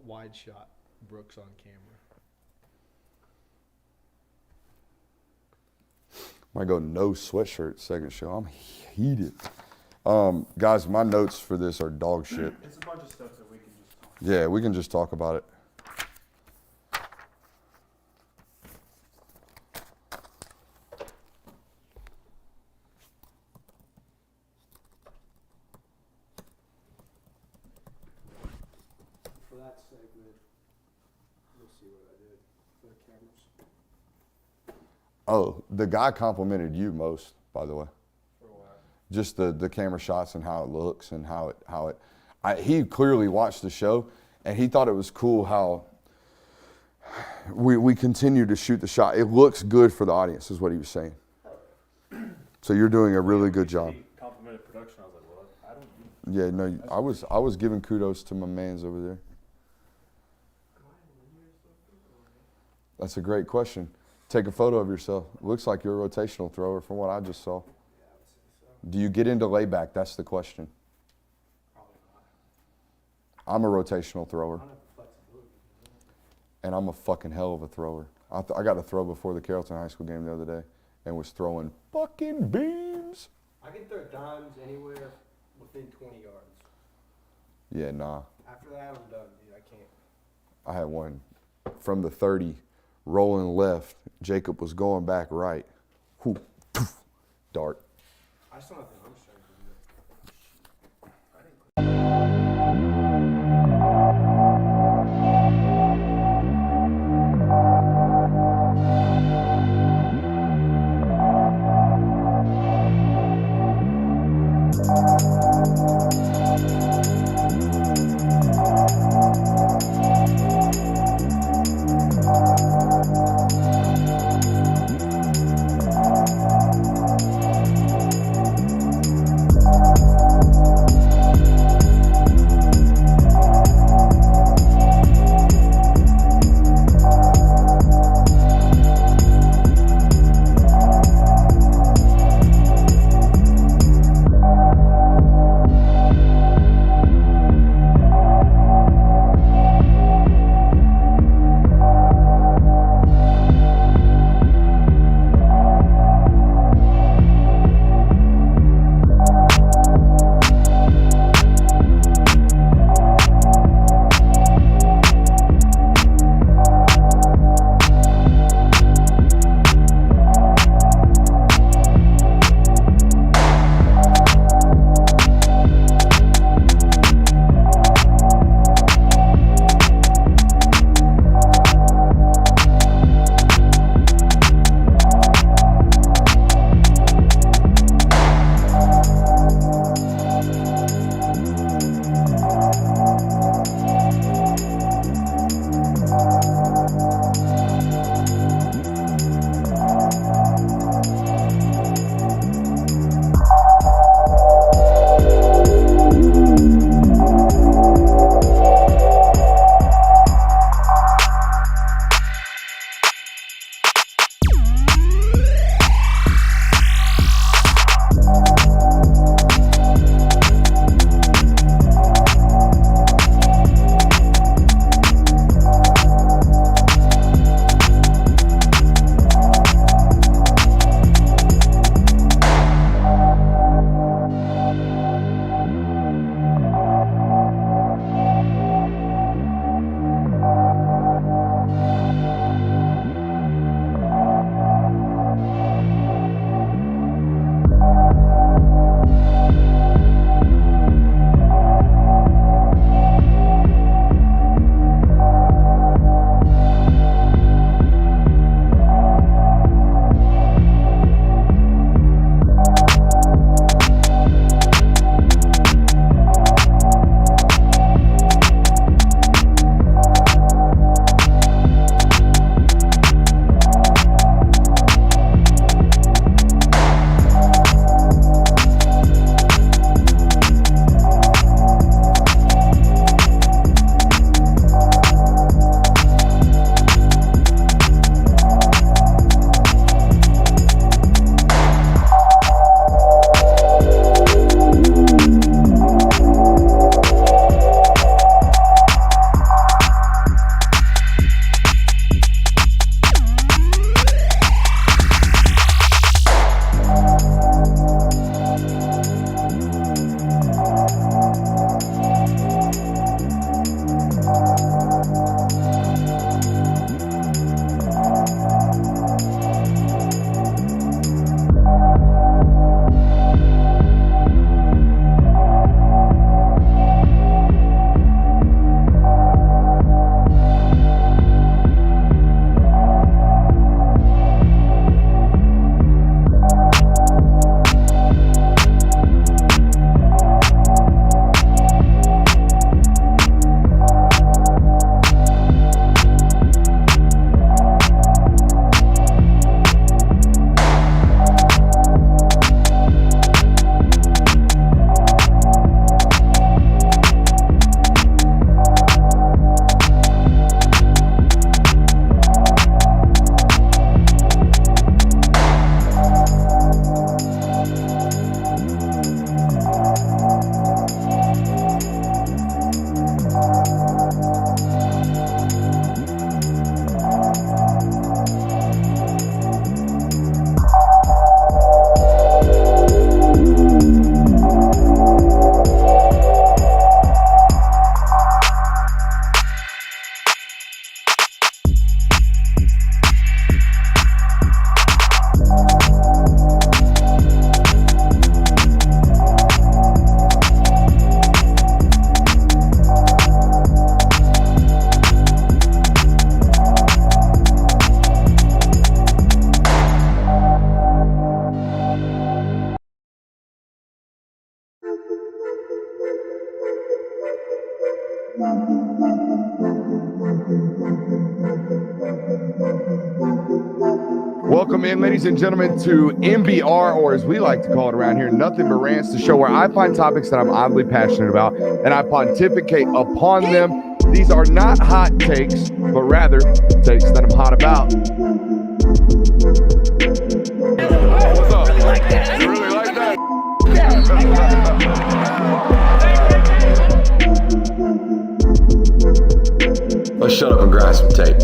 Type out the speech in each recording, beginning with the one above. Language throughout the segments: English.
wide shot Brooks on camera. Might go no sweatshirt second show. I'm heated. Guys, my notes for this are dog shit. It's a bunch of stuff that we can just talk about. Yeah, we can just talk about it. For that segment, let's see what I did for the cameras. Oh, the guy complimented you most, by the way. For what? Just the camera shots and how it looks and he clearly watched the show and he thought it was cool how we continue to shoot the shot. It looks good for the audience is what he was saying. So you're doing a really good job. He complimented production. I was like, well, I don't. Yeah, no, I was giving kudos to my mans over there. That's a great question. Take a photo of yourself. Looks like you're a rotational thrower from what I just saw. Yeah, I would say so. Do you get into layback? That's the question. Probably not. I'm a rotational thrower. I don't have the flexibility. And I'm a fucking hell of a thrower. I got to throw before the Carrollton High School game the other day and was throwing fucking beams. I can throw dimes anywhere within 20 yards. Yeah, nah. After that, I'm done, dude. I can't. I had one from the 30 rolling left. Jacob was going back right. Whew, poof, dart. I still don't think I'm strength to do it. Welcome in, ladies and gentlemen, to NBR, or as we like to call it around here, Nothing But Rants, the show where I find topics that I'm oddly passionate about and I pontificate upon them. These are not hot takes, but rather takes that I'm hot about. What's up? You really like that? Let's shut up and grind some tape.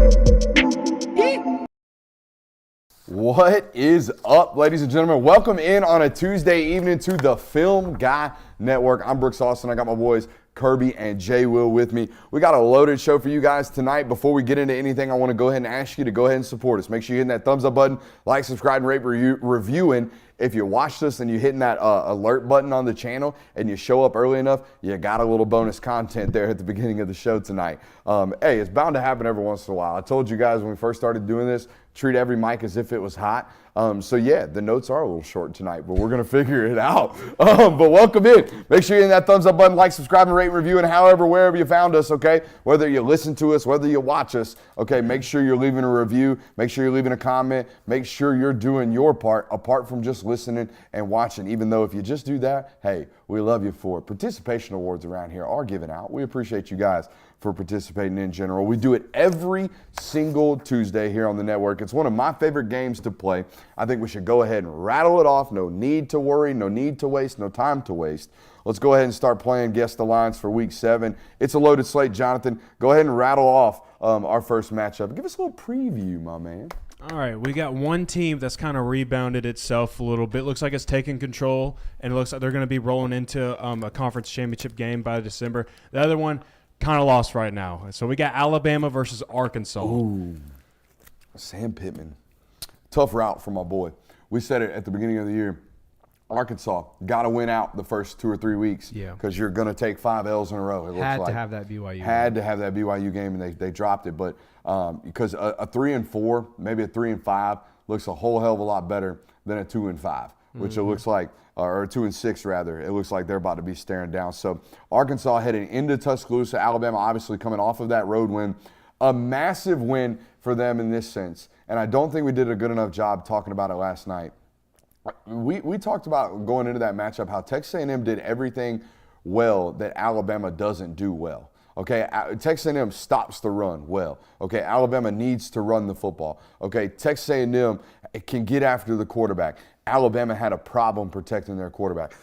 What is up, ladies and gentlemen? Welcome in on a Tuesday evening to the Film Guy Network. I'm Brooks Austin. I got my boys Kirby and Jay Will with me. We got a loaded show for you guys tonight. Before we get into anything, I want to go ahead and ask you to go ahead and support us. Make sure you're hitting that thumbs up button, like, subscribe, and rate, reviewing. If you watched us and you're hitting that alert button on the channel and you show up early enough, you got a little bonus content there at the beginning of the show tonight. Hey, it's bound to happen every once in a while. I told you guys when we first started doing this, treat every mic as if it was hot. So yeah, the notes are a little short tonight, but we're going to figure it out. But welcome in. Make sure you're hitting that thumbs up button, like, subscribe, and rate, review, and however, wherever you found us, okay? Whether you listen to us, whether you watch us, okay? Make sure you're leaving a review. Make sure you're leaving a comment. Make sure you're doing your part, apart from just listening and watching. Even though if you just do that, hey, we love you for it. Participation awards around here are given out. We appreciate you guys for participating in general. We do it every single Tuesday here on the network. It's one of my favorite games to play. I think we should go ahead and rattle it off. No need to worry, no need to waste, no time to waste. Let's go ahead and start playing Guess the Lines for Week 7. It's a loaded slate, Jonathan. Go ahead and rattle off our first matchup. Give us a little preview, my man. All right, we got one team that's kind of rebounded itself a little bit. Looks like it's taking control, and it looks like they're going to be rolling into a conference championship game by December. The other one kind of lost right now. So we got Alabama versus Arkansas. Ooh, Sam Pittman. Tough route for my boy. We said it at the beginning of the year. Arkansas got to win out the first 2 or 3 weeks because you're going to take 5 L's in a row. Had to have that BYU. Had to have that BYU game, and they dropped it. But because a 3-4, maybe a 3-5 looks a whole hell of a lot better than a 2-5, which it looks like, or a 2-6 rather. It looks like they're about to be staring down. So Arkansas heading into Tuscaloosa, Alabama obviously coming off of that road win. A massive win for them in this sense. And I don't think we did a good enough job talking about it last night. We talked about going into that matchup how Texas A&M did everything well that Alabama doesn't do well. Okay, Texas A&M stops the run well. Okay, Alabama needs to run the football. Okay, Texas A&M can get after the quarterback. Alabama had a problem protecting their quarterback.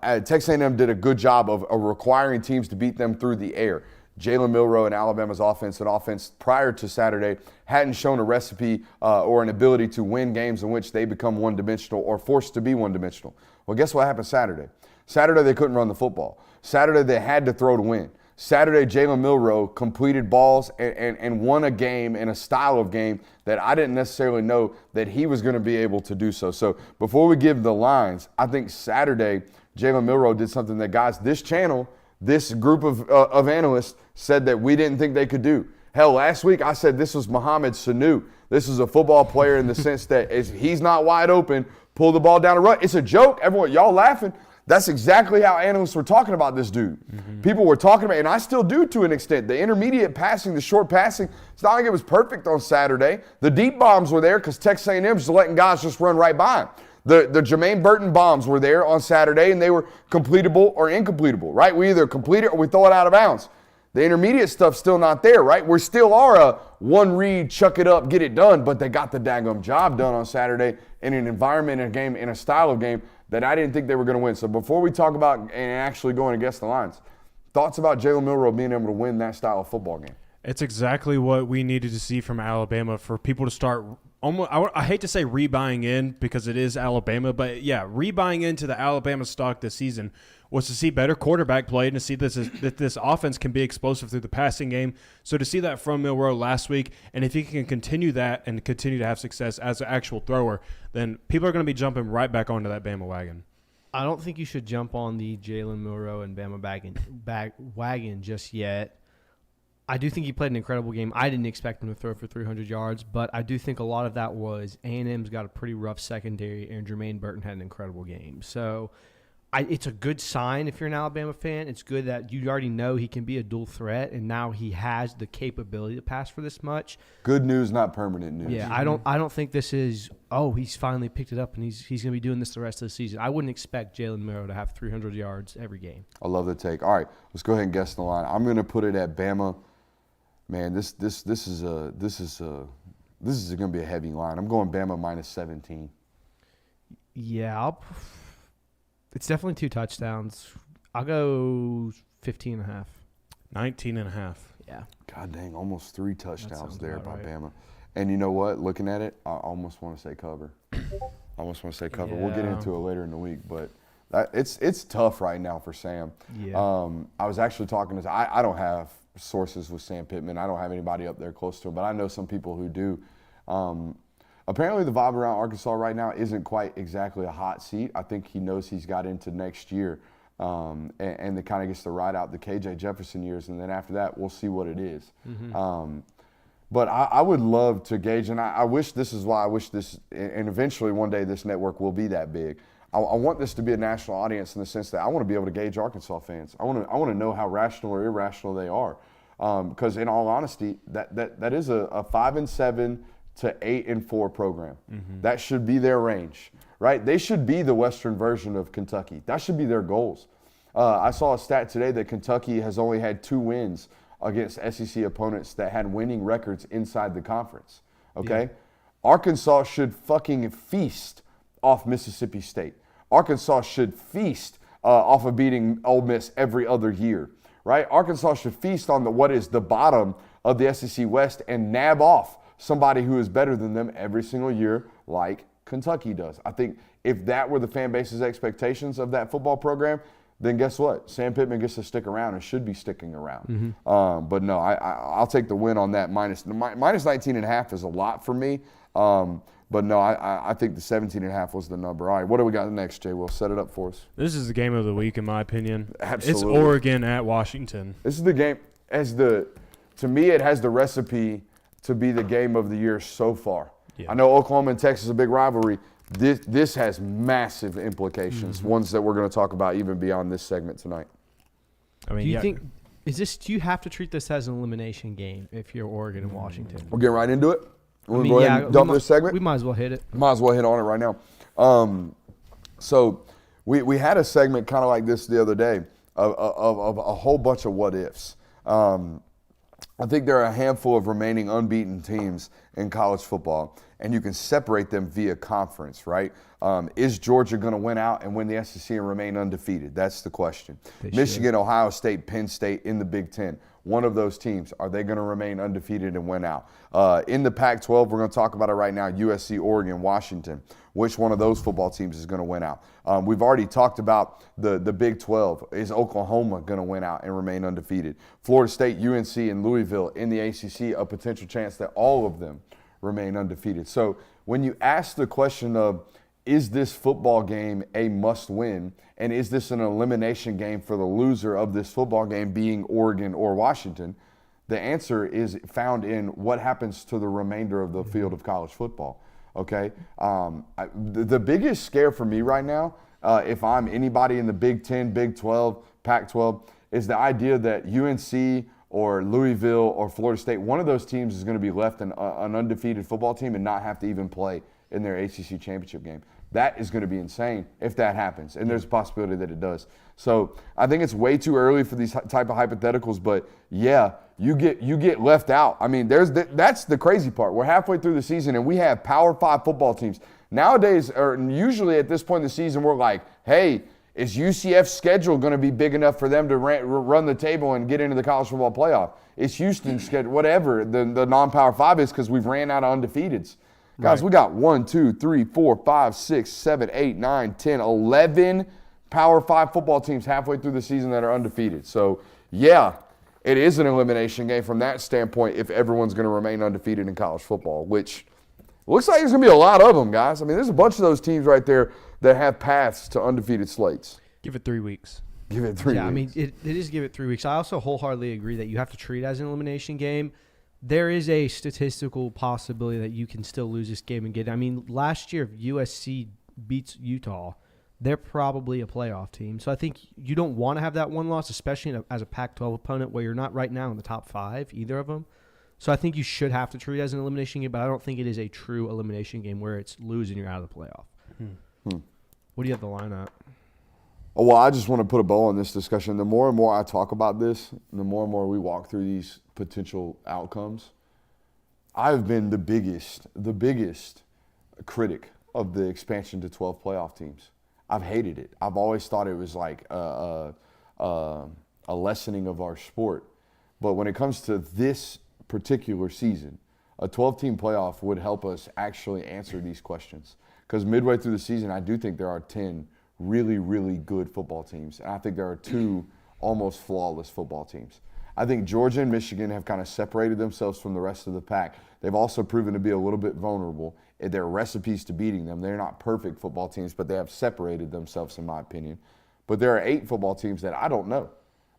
Texas A&M did a good job of requiring teams to beat them through the air. Jalen Milroe and Alabama's offense prior to Saturday hadn't shown a recipe or an ability to win games in which they become one-dimensional or forced to be one-dimensional. Well, guess what happened Saturday? Saturday, they couldn't run the football. Saturday, they had to throw to win. Saturday, Jalen Milroe completed balls and won a game in a style of game that I didn't necessarily know that he was going to be able to do so. So before we give the lines, I think Saturday, Jalen Milroe did something that, guys, this channel, this group of analysts said that we didn't think they could do. Hell, last week I said this was Mohamed Sanu. This is a football player in the sense that if he's not wide open, pull the ball down and run. It's a joke. Everyone, y'all laughing. That's exactly how analysts were talking about this dude. People were talking about, and I still do to an extent, the intermediate passing, the short passing. It's not like it was perfect on Saturday. The deep bombs were there because Texas A&M was letting guys just run right by him. The Jermaine Burton bombs were there on Saturday, and they were completable or incompletable, right? We either complete it or we throw it out of bounds. The intermediate stuff's still not there, right? We still are a one read, chuck it up, get it done, but they got the daggum job done on Saturday in an environment, in a game, in a style of game that I didn't think they were going to win. So before we talk about and actually going against the lines, thoughts about Jalen Milroe being able to win that style of football game? It's exactly what we needed to see from Alabama for people to start almost, I hate to say rebuying in because it is Alabama, but yeah, rebuying into the Alabama stock this season was to see better quarterback play and to see that this offense can be explosive through the passing game. So to see that from Milroe last week, and if he can continue that and continue to have success as an actual thrower, then people are going to be jumping right back onto that Bama wagon. I don't think you should jump on the Jalen Milroe and Bama wagon just yet. I do think he played an incredible game. I didn't expect him to throw for 300 yards, but I do think a lot of that was A&M's got a pretty rough secondary, and Jermaine Burton had an incredible game. So It's a good sign if you're an Alabama fan. It's good that you already know he can be a dual threat, and now he has the capability to pass for this much. Good news, not permanent news. Yeah, I don't think this is, he's finally picked it up and he's going to be doing this the rest of the season. I wouldn't expect Jalen Milroe to have 300 yards every game. I love the take. All right, let's go ahead and guess the line. I'm going to put it at Bama. Man, this is going to be a heavy line. I'm going Bama minus 17. Yeah, it's definitely 2 touchdowns. I'll go 15.5. 19.5. Yeah. God dang, almost 3 touchdowns there by right. Bama. And you know what? Looking at it, I almost want to say cover. We'll get into it later in the week, but it's tough right now for Sam. Yeah. I was actually talking to I don't have sources with Sam Pittman. I don't have anybody up there close to him, but I know some people who do. Apparently the vibe around Arkansas right now isn't quite exactly a hot seat. I think he knows he's got into next year, and it kind of gets to ride out the KJ Jefferson years, and then after that, we'll see what it is. Mm-hmm. But I would love to gauge, and I wish this is why I wish this, and eventually one day this network will be that big. I want this to be a national audience in the sense that I want to be able to gauge Arkansas fans. I want to know how rational or irrational they are, because in all honesty, that is a 5-7 to 8-4 program. Mm-hmm. That should be their range, right? They should be the Western version of Kentucky. That should be their goals. I saw a stat today that Kentucky has only had 2 wins against SEC opponents that had winning records inside the conference, okay? Yeah. Arkansas should fucking feast off Mississippi State. Arkansas should feast off of beating Ole Miss every other year, right? Arkansas should feast on what is the bottom of the SEC West and nab off somebody who is better than them every single year like Kentucky does. I think if that were the fan base's expectations of that football program, then guess what? Sam Pittman gets to stick around and should be sticking around. Mm-hmm. But no, I'll take the win on that. Minus 19.5 is a lot for me. But no, I think the 17.5 was the number. All right, what do we got next, Jay? We'll set it up for us. This is the game of the week, in my opinion. Absolutely. It's Oregon at Washington. This is the game. To me, it has the recipe to be the game of the year so far. Yeah. I know Oklahoma and Texas is a big rivalry. This has massive implications, ones that we're going to talk about even beyond this segment tonight. I mean, do you have to treat this as an elimination game if you're Oregon and Washington? We'll get right into it. We'll go ahead and dump this segment. We might as well hit it. Might as well hit on it right now. So we had a segment kind of like this the other day of a whole bunch of what ifs. I think there are a handful of remaining unbeaten teams in college football, and you can separate them via conference, right? Is Georgia going to win out and win the SEC and remain undefeated? That's the question. Michigan, Ohio State, Penn State in the Big Ten. One of those teams, are they going to remain undefeated and win out? In the Pac-12, we're going to talk about it right now, USC, Oregon, Washington. Which one of those football teams is going to win out? We've already talked about the Big 12. Is Oklahoma going to win out and remain undefeated? Florida State, UNC, and Louisville in the ACC, a potential chance that all of them remain undefeated. So when you ask the question of, is this football game a must-win, and is this an elimination game for the loser of this football game being Oregon or Washington, the answer is found in what happens to the remainder of the field of college football. Okay, the biggest scare for me right now, if I'm anybody in the Big 10, Big 12, Pac-12, is the idea that UNC or Louisville or Florida State, one of those teams is going to be left an undefeated football team and not have to even play in their ACC championship game. That is going to be insane if that happens, and there's a possibility that it does. So I think it's way too early for these type of hypotheticals, but yeah, you get left out. I mean, that's the crazy part. We're halfway through the season, and we have Power 5 football teams. Nowadays, or usually at this point in the season, we're like, hey, is UCF's schedule going to be big enough for them to run the table and get into the college football playoff? Is Houston's schedule, whatever the non-Power 5 is, because we've ran out of undefeateds. Guys, we got 1, 2, 3, 4, 5, 6, 7, 8, 9, 10, 11 Power 5 football teams halfway through the season that are undefeated. So, yeah, it is an elimination game from that standpoint if everyone's going to remain undefeated in college football, which looks like there's going to be a lot of them, guys. I mean, there's a bunch of those teams right there that have paths to undefeated slates. Give it 3 weeks. Give it 3 weeks. Yeah, I mean, it is give it 3 weeks. I also wholeheartedly agree that you have to treat it as an elimination game. There is a statistical possibility that you can still lose this game and get it. I mean, last year, if USC beats Utah, they're probably a playoff team. So I think you don't want to have that one loss, especially as a Pac-12 opponent where you're not right now in the top 5, either of them. So I think you should have to treat it as an elimination game, but I don't think it is a true elimination game where it's losing, you're out of the playoff. What do you have the line at? Oh, well, I just want to put a bow on this discussion. The more and more I talk about this, the more and more we walk through these potential outcomes, I've been the biggest critic of the expansion to 12 playoff teams. I've hated it. I've always thought it was like a lessening of our sport. But when it comes to this particular season, a 12-team playoff would help us actually answer these questions. Because midway through the season, I do think there are 10 really, really good football teams. And I think there are 2 almost flawless football teams. I think Georgia and Michigan have kind of separated themselves from the rest of the pack. They've also proven to be a little bit vulnerable. There are recipes to beating them. They're not perfect football teams, but they have separated themselves, in my opinion. But there are 8 football teams that I don't know.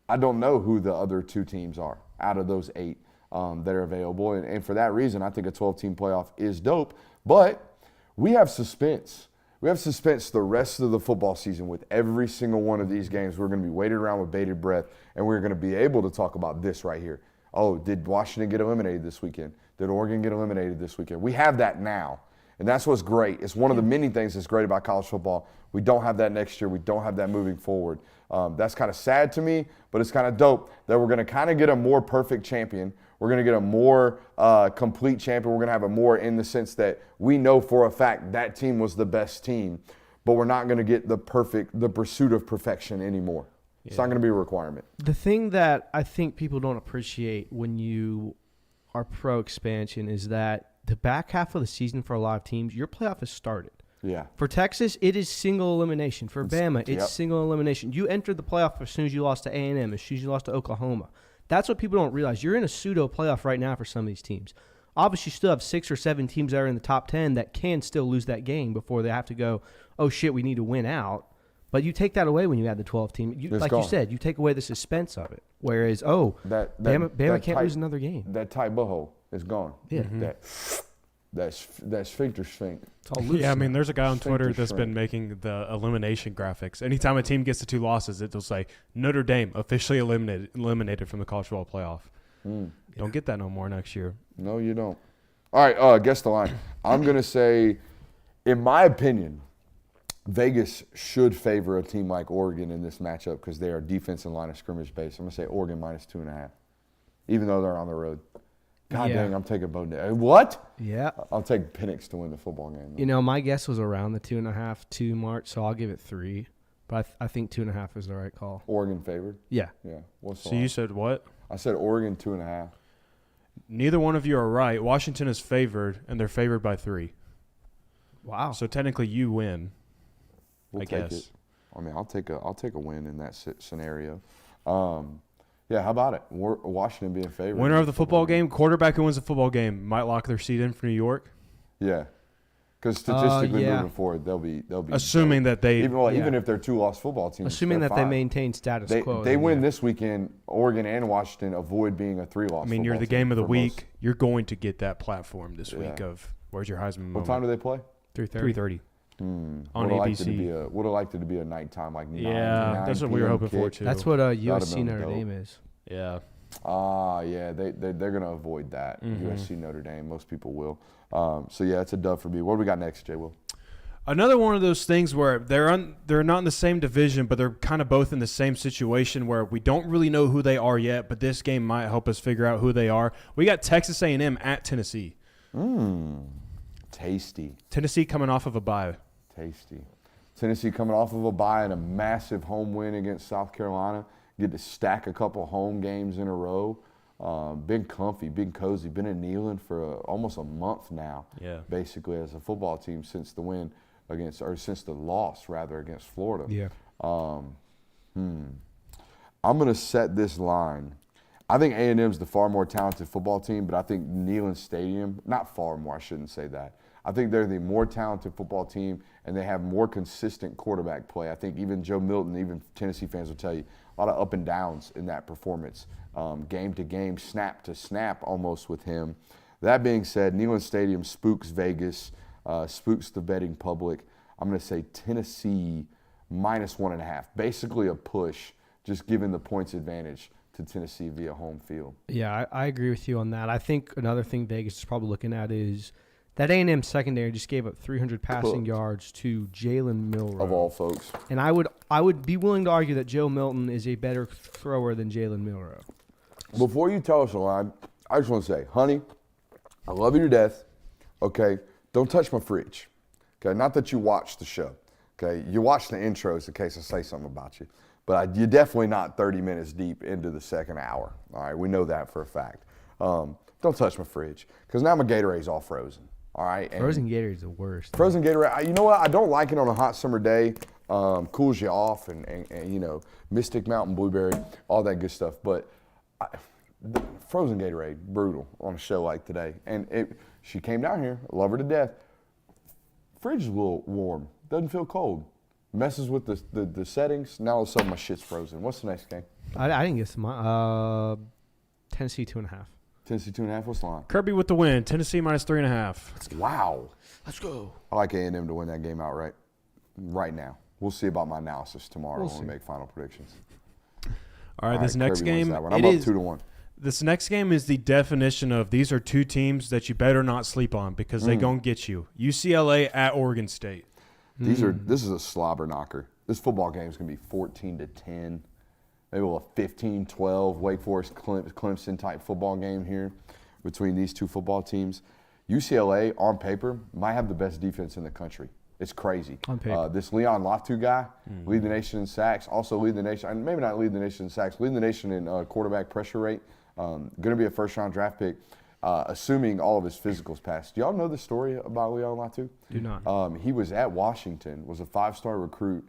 I don't know who the other 2 teams are out of those 8 that are available. And for that reason, I think a 12-team playoff is dope. But we have suspense. We have suspense the rest of the football season with every single one of these games. We're going to be waited around with bated breath, and we're going to be able to talk about this right here. Oh, did Washington get eliminated this weekend? Did Oregon get eliminated this weekend? We have that now, and that's what's great. It's one of the many things that's great about college football. We don't have that next year. We don't have that moving forward. That's kind of sad to me, but it's kind of dope that we're going to kind of get a more perfect champion. We're going to get a more complete champion. We're going to have a more in the sense that we know for a fact that team was the best team, but we're not going to get the pursuit of perfection anymore. Yeah. It's not going to be a requirement. The thing that I think people don't appreciate when you are pro-expansion is that the back half of the season for a lot of teams, your playoff has started. Yeah. For Texas, it is single elimination. For Bama, it's single elimination. You entered the playoff as soon as you lost to A&M, as soon as you lost to Oklahoma. That's what people don't realize. You're in a pseudo playoff right now for some of these teams. Obviously, you still have 6 or 7 teams that are in the top 10 that can still lose that game before they have to go, oh, shit, we need to win out. But you take that away when you add the 12 team. Like you said, you take away the suspense of it. Whereas, Bama can't lose another game. That tight butthole is gone. Yeah. That sphincter sphinx. It's all loose. Yeah, I mean, there's a guy on Twitter that's been making the elimination graphics. Anytime a team gets to 2 losses, it'll say Notre Dame officially eliminated from the college football playoff. Don't get that no more next year. No, you don't. All right, guess the line. I'm going to say, in my opinion, Vegas should favor a team like Oregon in this matchup because they are defense and line of scrimmage based. I'm going to say Oregon minus 2.5, even though they're on the road. God dang, I'm taking Bowden. What? Yeah. I'll take Penix to win the football game. Though. You know, my guess was around the 2.5, 2 mark, so I'll give it 3. But I think 2.5 is the right call. Oregon favored? Yeah. Yeah. What's the So line? you said what? I said Oregon 2.5. Neither one of you are right. Washington is favored, and they're favored by 3. Wow. So technically you win, We'll I take guess. it. I mean, I'll take a win in that scenario. Yeah, how about it? Washington being favored. Winner of the football game, quarterback who wins the football game might lock their seat in for New York. Yeah, because statistically yeah. moving forward, they'll be Assuming that they even if they're 2 lost football teams. Assuming they're that they fine. maintain status quo. They win this weekend. Oregon and Washington avoid being a 3 loss. I mean, you're the team game of the for week. most. You're going to get that platform this week Yeah. of where's your Heisman moment. What time do they play? 3:30 on ABC. Would have liked it to be a nighttime like 9. Yeah, that's what we were hoping for too. That's what USC been Notre dope. Dame is. Yeah. Yeah, they're gonna avoid that. Mm-hmm. USC Notre Dame, most people will. So yeah, it's a dub for me. What do we got next, Jay Will? Another one of those things where they're not in the same division, but they're kind of both in the same situation where we don't really know who they are yet, but this game might help us figure out who they are. We got Texas A&M at Tennessee. Tasty. Tennessee coming off of a bye. Tasty. Tennessee coming off of a bye and a massive home win against South Carolina. Get to stack a couple home games in a row. Been comfy, been cozy. Been in Neyland for almost a month now. Yeah. Basically, as a football team since the win since the loss rather against Florida. Yeah. I'm going to set this line. I think A&M's the far more talented football team, but I think Neyland Stadium, not far more, I shouldn't say that. I think they're the more talented football team, and they have more consistent quarterback play. I think even Joe Milton, even Tennessee fans will tell you, a lot of up and downs in that performance, game to game, snap to snap almost with him. That being said, Neyland Stadium spooks Vegas, spooks the betting public. I'm going to say Tennessee -1.5. Basically a push, just giving the points advantage to Tennessee via home field. Yeah, I agree with you on that. I think another thing Vegas is probably looking at is that A&M secondary just gave up 300 passing yards to Jalen Milroe. Of all folks. And I would be willing to argue that Joe Milton is a better thrower than Jalen Milroe. Before you tell us a line, I just want to say, honey, I love you to death. Okay, don't touch my fridge. Okay, not that you watch the show. Okay, you watch the intros in case I say something about you. But you're definitely not 30 minutes deep into the second hour. All right, we know that for a fact. Don't touch my fridge because now my Gatorade's all frozen. All right. Frozen Gatorade's the worst. Frozen Gatorade. You know what? I don't like it on a hot summer day. Cools you off and you know, Mystic Mountain Blueberry, all that good stuff. But the frozen Gatorade, brutal on a show like today. And she came down here, love her to death. Fridge is a little warm, doesn't feel cold. Messes with the settings. Now all of a sudden my shit's frozen. What's the next game? I didn't guess my Tennessee 2.5. Tennessee 2.5. What's the line? Kirby with the win. Tennessee -3.5. Wow. Let's go. I like A&M to win that game outright. Right now. We'll see about my analysis tomorrow We'll when see. we make final predictions. All right, this next Kirby wins game, that one. I'm up 2-1. This next game is the definition of these are two teams that you better not sleep on because they gonna get you. UCLA at Oregon State. This is a slobber knocker. This football game is going to be 14-10, maybe a 15-12 Wake Forest Clemson type football game here between these two football teams. UCLA on paper might have the best defense in the country. It's crazy. On paper. This Leon Latu guy lead the nation in sacks. Also lead the nation, and maybe not lead the nation in sacks, lead the nation in quarterback pressure rate. Going to be a first-round draft pick. Assuming all of his physicals passed. Do y'all know the story about Leon Latu? Do not. He was at Washington, was a 5-star recruit,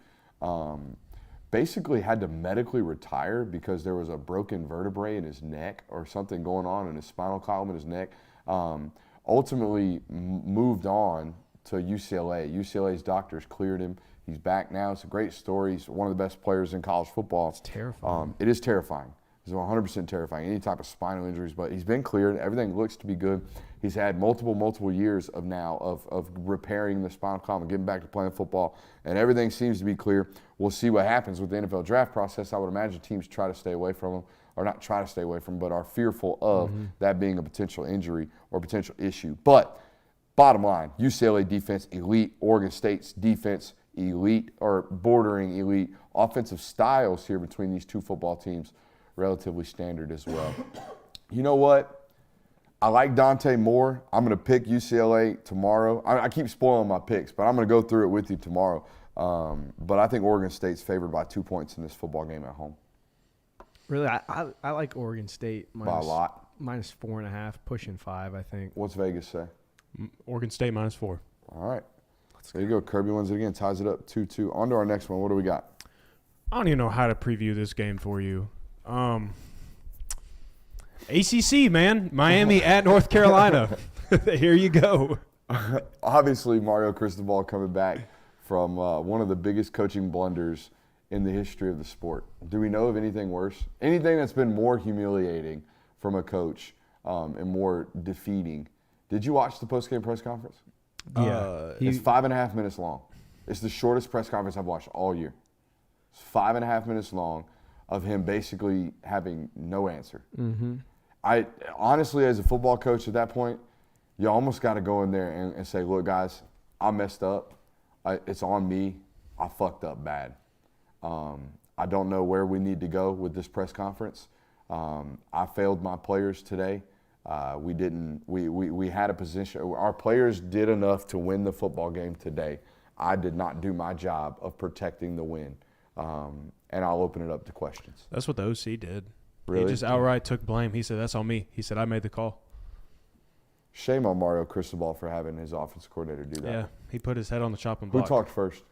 basically had to medically retire because there was a broken vertebrae in his neck or something going on in his spinal column in his neck. Ultimately moved on to UCLA. UCLA's doctors cleared him. He's back now. It's a great story. He's one of the best players in college football. It's terrifying. It is terrifying. It's 100% terrifying. Any type of spinal injuries, but he's been cleared. Everything looks to be good. He's had multiple years of repairing the spinal column and getting back to playing football, and everything seems to be clear. We'll see what happens with the NFL draft process. I would imagine teams try to stay away from him, or not try to stay away from him, but are fearful of that being a potential injury or potential issue. But bottom line, UCLA defense elite, Oregon State's defense elite or bordering elite. Offensive styles here between these two football teams relatively standard as well. You know what? I like Dante Moore. I'm going to pick UCLA tomorrow. I keep spoiling my picks, but I'm going to go through it with you tomorrow. But I think Oregon State's favored by 2 points in this football game at home. Really, I like Oregon State By a lot. -4.5, pushing 5, I think. What's Vegas say? Oregon State -4. All right. There you go. Kirby wins it again, ties it up 2-2. On to our next one. What do we got? I don't even know how to preview this game for you. ACC, man. Miami at North Carolina. Here you go. Obviously, Mario Cristobal coming back from one of the biggest coaching blunders in the history of the sport. Do we know of anything worse? Anything that's been more humiliating from a coach and more defeating? Did you watch the postgame press conference? Yeah. It's 5.5 minutes long. It's the shortest press conference I've watched all year. It's 5.5 minutes long of him basically having no answer. I honestly, as a football coach at that point, you almost got to go in there and say, look, guys, I messed up. It's on me. I fucked up bad. I don't know where we need to go with this press conference. I failed my players today. We had a position. Our players did enough to win the football game today. I did not do my job of protecting the win. And I'll open it up to questions. That's what the OC did. Really? He just outright took blame. He said, that's on me. He said, I made the call. Shame on Mario Cristobal for having his offensive coordinator do that. Yeah, he put his head on the chopping Who block. talked first?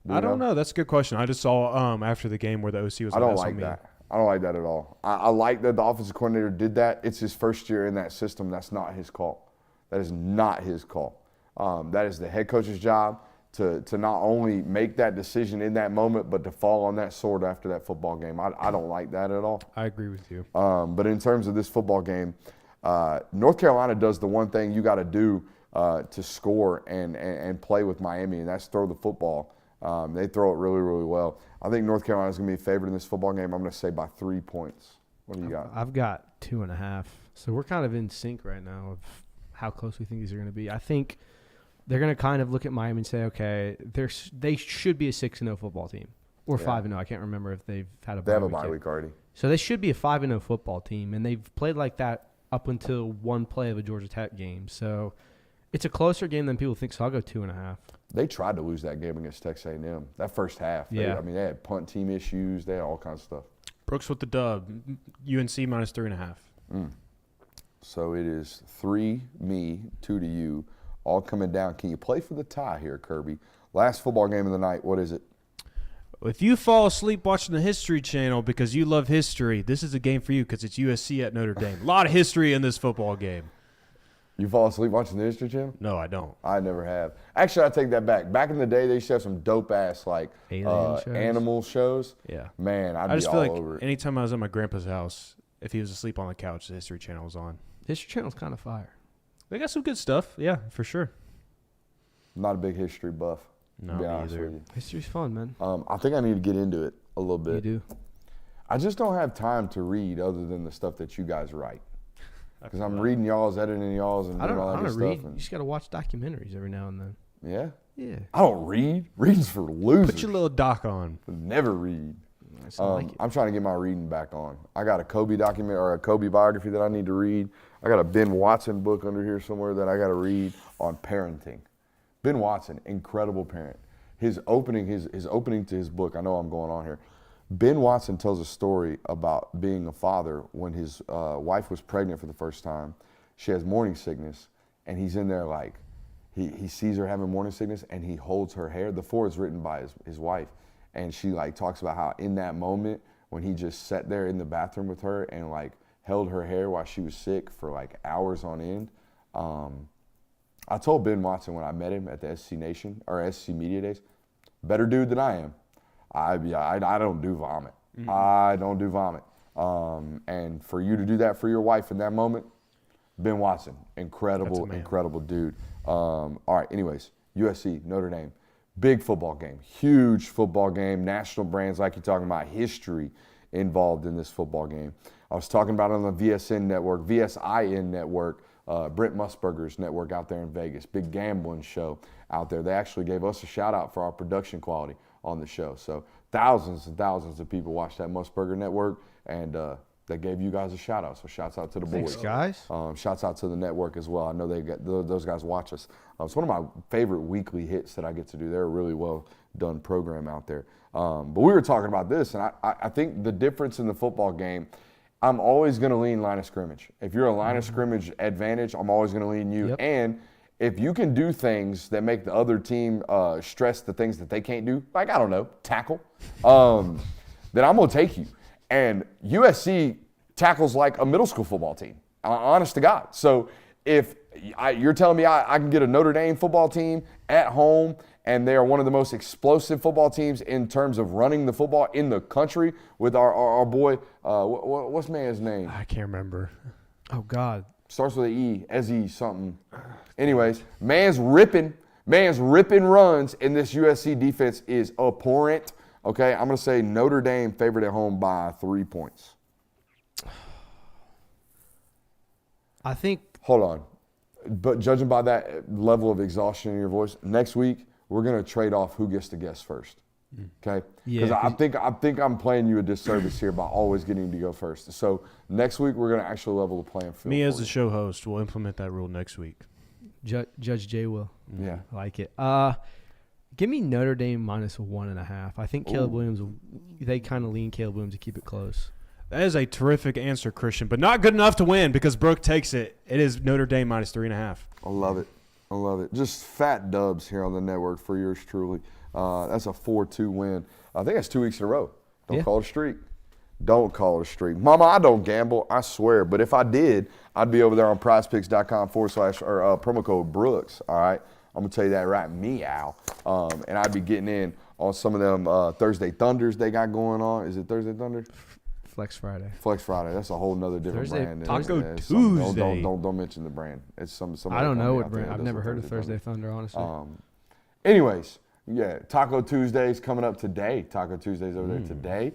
Do I you don't know. That's a good question. I just saw after the game where the OC was I don't "That's like on me." that. I don't like that at all. I like that the offensive coordinator did that. It's his first year in that system. That's not his call. That is not his call. That is the head coach's job to not only make that decision in that moment, but to fall on that sword after that football game. I don't like that at all. I agree with you. But in terms of this football game, North Carolina does the one thing you got to do to score and play with Miami, and that's throw the football. They throw it really, really well. I think North Carolina's going to be favored in this football game. I'm going to say by 3 points. What do you got? I've got 2.5. So we're kind of in sync right now of how close we think these are going to be. I think they're going to kind of look at Miami and say, okay, they should be a 6-0 football team or 5-0. I can't remember if they've had a bye week. They have a bye week already. So they should be a 5-0 football team, and they've played like that up until one play of a Georgia Tech game. So it's a closer game than people think, so I'll go 2.5. They tried to lose that game against Texas A&M. That first half. They had punt team issues. They had all kinds of stuff. Brooks with the dub. UNC minus 3.5. So it is 3 me, 2 to you, all coming down. Can you play for the tie here, Kirby? Last football game of the night. What is it? If you fall asleep watching the History Channel because you love history, this is a game for you because it's USC at Notre Dame. A lot of history in this football game. You fall asleep watching the History Channel? No, I don't. I never have. Actually, I take that back. Back in the day, they used to have some dope-ass, like, animal shows. Yeah. Man, I I'd just be feel all like over it. anytime I was at my grandpa's house, if he was asleep on the couch, the History Channel was on. History Channel's kind of fire. They got some good stuff. Yeah, for sure. I'm not a big history buff, No, to be me honest either. with you. History's fun, man. I think I need to get into it a little bit. You do. I just don't have time to read other than the stuff that you guys write. Because I'm reading y'all's, editing y'all's, and I doing don't all that good read. stuff. You just got to watch documentaries every now and then. Yeah? Yeah. I don't read. Reading's for losers. Put your little doc on. Never read. I like it. I'm trying to get my reading back on. I got a Kobe document or a Kobe biography that I need to read. I got a Ben Watson book under here somewhere that I got to read on parenting. Ben Watson, incredible parent. His opening to his book, I know I'm going on here. Ben Watson tells a story about being a father when his wife was pregnant for the first time. She has morning sickness, and he's in there like, he sees her having morning sickness, and he holds her hair. The foreword is written by his wife, and she like talks about how in that moment when he just sat there in the bathroom with her and like held her hair while she was sick for like hours on end. I told Ben Watson when I met him at the SC Nation or SC Media Days, better dude than I am. I don't do vomit. Mm-hmm. I don't do vomit. And for you to do that for your wife in that moment, Ben Watson, incredible dude. All right, anyways, USC, Notre Dame. Big football game, huge football game, national brands like you're talking about, history involved in this football game. I was talking about it on the VSN network, VSIN network, Brent Musburger's network out there in Vegas, big gambling show out there. They actually gave us a shout out for our production quality on the show. So thousands and thousands of people watch that Musburger network, and they gave you guys a shout out. So shouts out to the boys. Thanks, guys. Shouts out to the network as well. I know those guys watch us. It's one of my favorite weekly hits that I get to do. They're a really well done program out there. But we were talking about this, and I think the difference in the football game, I'm always going to lean line of scrimmage. If you're a line of scrimmage advantage, I'm always going to lean you. Yep. And if you can do things that make the other team stress the things that they can't do, like, I don't know, tackle, then I'm going to take you. And USC tackles like a middle school football team, honest to God. So if you're telling me I can get a Notre Dame football team at home, and they are one of the most explosive football teams in terms of running the football in the country with our boy, what's man's name? I can't remember. Oh, God. Starts with an E, Ezzy something. Anyways, man's ripping runs, and this USC defense is abhorrent. Okay, I'm going to say Notre Dame favored at home by 3 points. I think. Hold on. But judging by that level of exhaustion in your voice, next week we're going to trade off who gets to guess first. Okay? Because Yeah, I think I'm playing you a disservice here by always getting to go first. So next week we're going to actually level the playing field. Me as for the you. show host will implement that rule next week. Judge Jay will. Yeah. I like it. Give me Notre Dame minus 1.5. I think Caleb Williams, they kind of lean Caleb Williams to keep it close. That is a terrific answer, Christian, but not good enough to win because Brooke takes it. It is Notre Dame minus 3.5. I love it. Just fat dubs here on the network for yours truly. That's a 4-2 win. I think that's 2 weeks in a row. Don't call it a streak. Don't call it a streak. Mama, I don't gamble, I swear. But if I did, I'd be over there on prizepicks.com / promo code Brooks. All right. I'm going to tell you that right meow. And I'd be getting in on some of them Thursday Thunders they got going on. Is it Thursday Thunder? Flex Friday. Flex Friday. That's a whole nother different Thursday brand. Taco It's something- Tuesday. Don't mention the brand. It's some. I don't know what company out there brand. that I've does never the heard of Thursday Thunder, honestly. Anyways, Yeah, Taco Tuesday's coming up today. Taco Tuesday's over there today.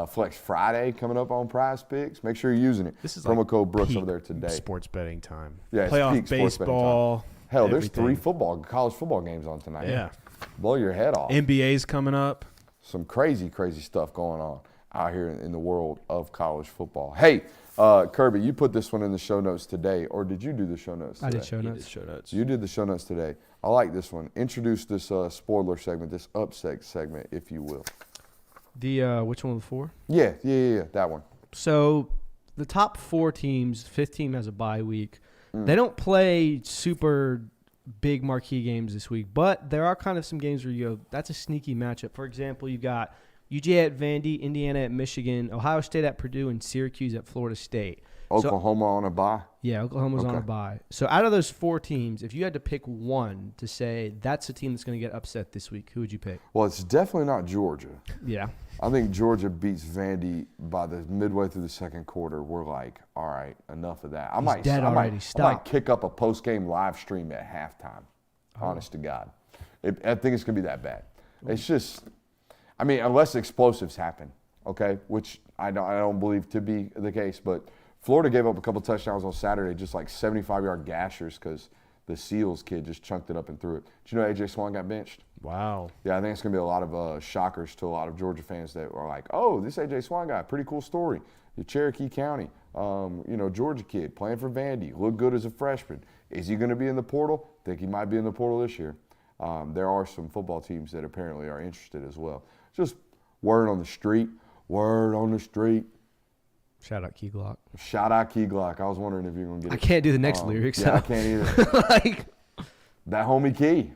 Flex Friday coming up on Prize Picks. Make sure you're using it. This is promo like code Brooks peak over there today. Sports betting time. Yeah, it's playoff peak sports betting baseball. Hell, there's everything. 3 college football games on tonight. Yeah. Blow your head off. NBA's coming up. Some crazy stuff going on out here in the world of college football. Hey, Kirby, you put this one in the show notes today, or did you do the show notes today? I did show You notes. did show notes. You did the show notes today. I like this one. Introduce this spoiler segment, this upset segment, if you will. The which one of the 4? Yeah, that one. So the top 4 teams, 5th team has a bye week. They don't play super big marquee games this week, but there are kind of some games where you go, that's a sneaky matchup. For example, you've got UGA at Vandy, Indiana at Michigan, Ohio State at Purdue, and Syracuse at Florida State. Oklahoma on a bye. Yeah, Oklahoma's on a bye. So out of those 4 teams, if you had to pick one to say that's a team that's going to get upset this week, who would you pick? Well, it's definitely not Georgia. Yeah. I think Georgia beats Vandy by the midway through the second quarter. We're like, all right, enough of that. I might kick up a post-game live stream at halftime, honest to God. I think it's going to be that bad. It's just, I mean, unless explosives happen, okay, which I don't believe to be the case, but Florida gave up a couple touchdowns on Saturday, just like 75-yard gashers because the Seals kid just chunked it up and threw it. Did you know A.J. Swan got benched? Wow. Yeah, I think it's going to be a lot of shockers to a lot of Georgia fans that are like, oh, this A.J. Swan guy, pretty cool story. The Cherokee County, Georgia kid, playing for Vandy, looked good as a freshman. Is he going to be in the portal? Think he might be in the portal this year. There are some football teams that apparently are interested as well. Just word on the street. Word on the street. Shout out Key Glock. Shout out Key Glock. I was wondering if you were going to get it. I can't do the next lyrics. Yeah, I can't either. Like, that homie Key.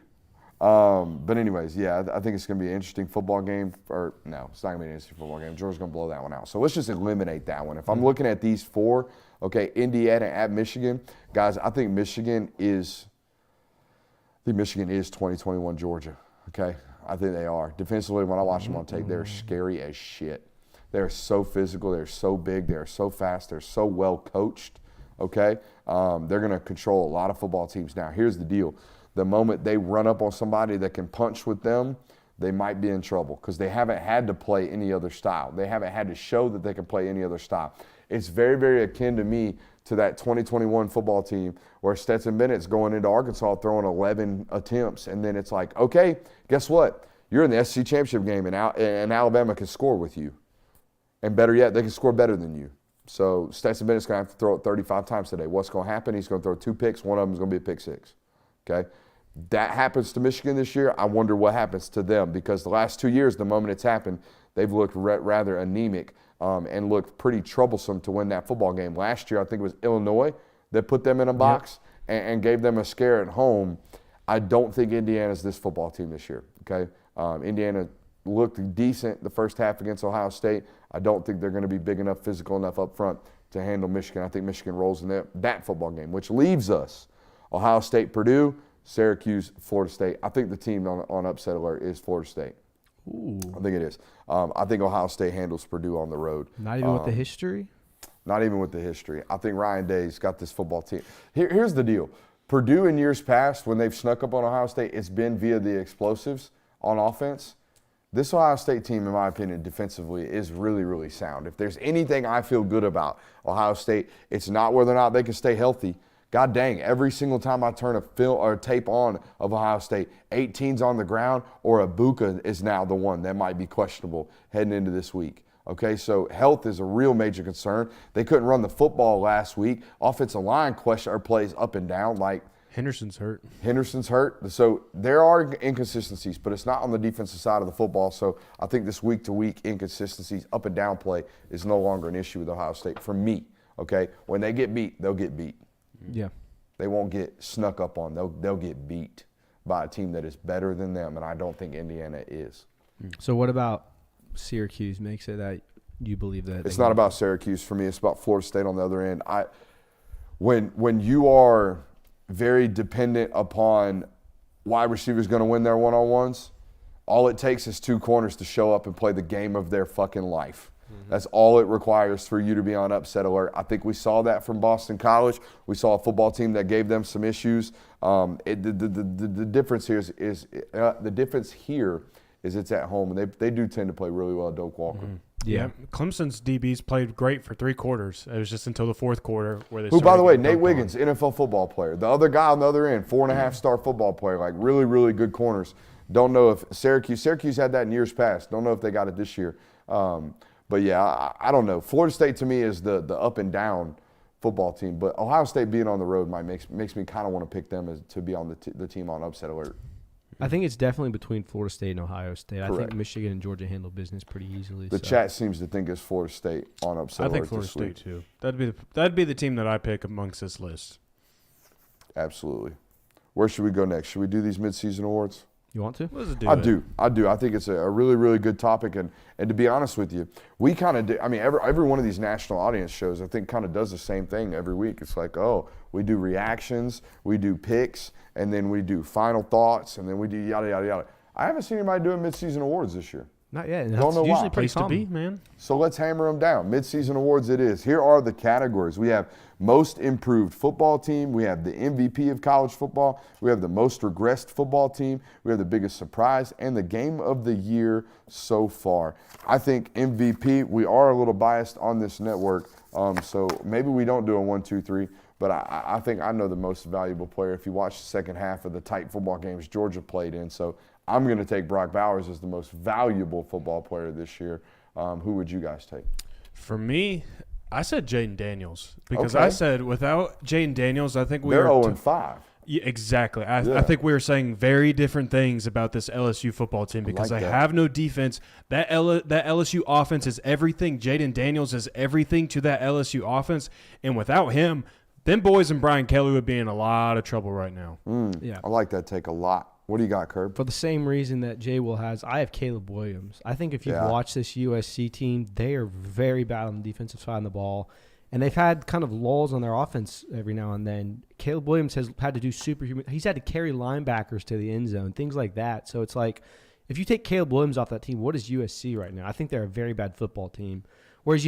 But anyways, yeah, I think it's going to be an interesting football game. Or no, it's not going to be an interesting football game. Georgia's going to blow that one out. So let's just eliminate that one. If I'm looking at these 4, okay, Indiana at Michigan, guys, I think Michigan is 2021 Georgia. Okay, I think they are. Defensively, when I watch them on tape, they're scary as shit. They're so physical. They're so big. They're so fast. They're so well coached. Okay, they're going to control a lot of football teams. Now, here's the deal. The moment they run up on somebody that can punch with them, they might be in trouble because they haven't had to play any other style. They haven't had to show that they can play any other style. It's very, very akin to me to that 2021 football team where Stetson Bennett's going into Arkansas throwing 11 attempts, and then it's like, okay, guess what? You're in the SEC championship game, and Alabama can score with you. And better yet, they can score better than you. So Stetson Bennett's going to have to throw it 35 times today. What's going to happen? He's going to throw 2 picks. One of them is going to be a pick 6. Okay? That happens to Michigan this year. I wonder what happens to them because the last 2 years, the moment it's happened, they've looked rather anemic and looked pretty troublesome to win that football game. Last year, I think it was Illinois that put them in a box and gave them a scare at home. I don't think Indiana's this football team this year. Okay? Indiana looked decent the first half against Ohio State. I don't think they're going to be big enough, physical enough up front to handle Michigan. I think Michigan rolls in that football game, which leaves us Ohio State, Purdue, Syracuse, Florida State. I think the team on upset alert is Florida State. ooh. I think it is. I think Ohio State handles Purdue on the road. Not even with the history? Not even with the history. I think Ryan Day's got this football team. Here's the deal. Purdue in years past, when they've snuck up on Ohio State, it's been via the explosives on offense. This Ohio State team, in my opinion, defensively is really, really sound. If there's anything I feel good about Ohio State, it's not whether or not they can stay healthy. God dang, every single time I turn a film or tape on of Ohio State, 18's on the ground or Ibuka is now the one that might be questionable heading into this week. Okay, so health is a real major concern. They couldn't run the football last week. Offensive line plays up and down like Henderson's hurt. Henderson's hurt. So there are inconsistencies, but it's not on the defensive side of the football. So I think this week-to-week inconsistencies, up and down play, is no longer an issue with Ohio State for me. Okay, when they get beat, they'll get beat. Yeah. They won't get snuck up on. They'll get beat by a team that is better than them, and I don't think Indiana is. So what about Syracuse makes it that you believe that? It's not about Syracuse for me. It's about Florida State on the other end. When you are very dependent upon wide receivers going to win their one-on-ones, all it takes is two corners to show up and play the game of their fucking life. That's all it requires for you to be on upset alert. I think we saw that from Boston College. We saw a football team that gave them some issues. The difference here is it's at home, and they do tend to play really well at Doak Walker. Yeah, Clemson's DBs played great for 3 quarters. It was just until the fourth quarter where they. Who, by the way, getting Nate dunked Wiggins, on. NFL football player. The other guy on the other end, 4.5-star football player, like really, really good corners. Don't know if Syracuse had that in years past. Don't know if they got it this year. But yeah, I don't know. Florida State to me is the up and down football team, but Ohio State being on the road makes me kind of want to pick them to be on the team on upset alert. I think it's definitely between Florida State and Ohio State. Correct. I think Michigan and Georgia handle business pretty easily. The chat seems to think it's Florida State on upset I alert think Florida this week. State too. That'd be the team that I pick amongst this list. Absolutely. Where should we go next? Should we do these midseason awards? You want to? Let's do I it. do. I think it's a really, really good topic. And to be honest with you, we kind of do. I mean, every one of these national audience shows, I think, kind of does the same thing every week. It's like, oh, we do reactions, we do picks, and then we do final thoughts, and then we do yada, yada, yada. I haven't seen anybody doing midseason awards this year. Not yet. And Don't that's know why. usually pretty Place to common. be, man. So let's hammer them down. Midseason awards it is. Here are the categories. We have most improved football team. We have the MVP of college football. We have the most regressed football team. We have the biggest surprise and the game of the year so far. I think MVP, we are a little biased on this network, so maybe we don't do a 1, 2, 3. But I think I know the most valuable player if you watch the second half of the tight football games Georgia played in. So I'm going to take Brock Bowers as the most valuable football player this year. Who would you guys take? For me, I said Jaden Daniels because Okay. I said without Jaden Daniels, I think we They're are 0-5. Yeah, exactly. Yeah. I think we were saying very different things about this LSU football team because like they that. have no defense. That LSU offense is everything. Jaden Daniels is everything to that LSU offense, and without him, them boys and Brian Kelly would be in a lot of trouble right now. Yeah. I like that take a lot. What do you got, Curb? For the same reason that Jay Will has, I have Caleb Williams. I think if you've Yeah. watched this USC team, they are very bad on the defensive side of the ball. And they've had kind of lulls on their offense every now and then. Caleb Williams has had to do superhuman. He's had to carry linebackers to the end zone, things like that. So it's like, if you take Caleb Williams off that team, what is USC right now? I think they're a very bad football team. Whereas,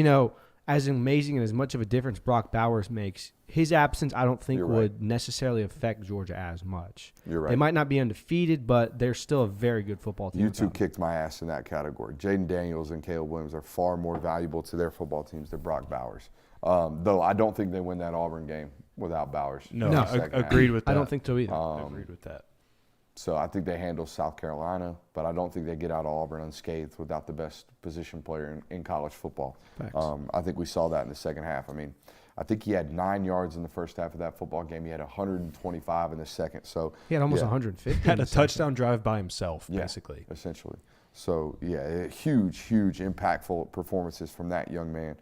as amazing and as much of a difference Brock Bowers makes, his absence I don't think You're right. would necessarily affect Georgia as much. You're right. They might not be undefeated, but they're still a very good football team. You two without him. kicked my ass in that category. Jaden Daniels and Caleb Williams are far more valuable to their football teams than Brock Bowers. Though I don't think they win that Auburn game without Bowers. No, in the I second half. agreed with that. I don't think so either. Agreed with that. So I think they handle South Carolina, but I don't think they get out of Auburn unscathed without the best position player in college football. Facts. I think we saw that in the second half. I mean, I think he had 9 yards in the first half of that football game. He had 125 in the second. So He had almost yeah, 150. Had in a the second. touchdown drive by himself, Yeah. basically. essentially. So yeah, huge, impactful performances from that young man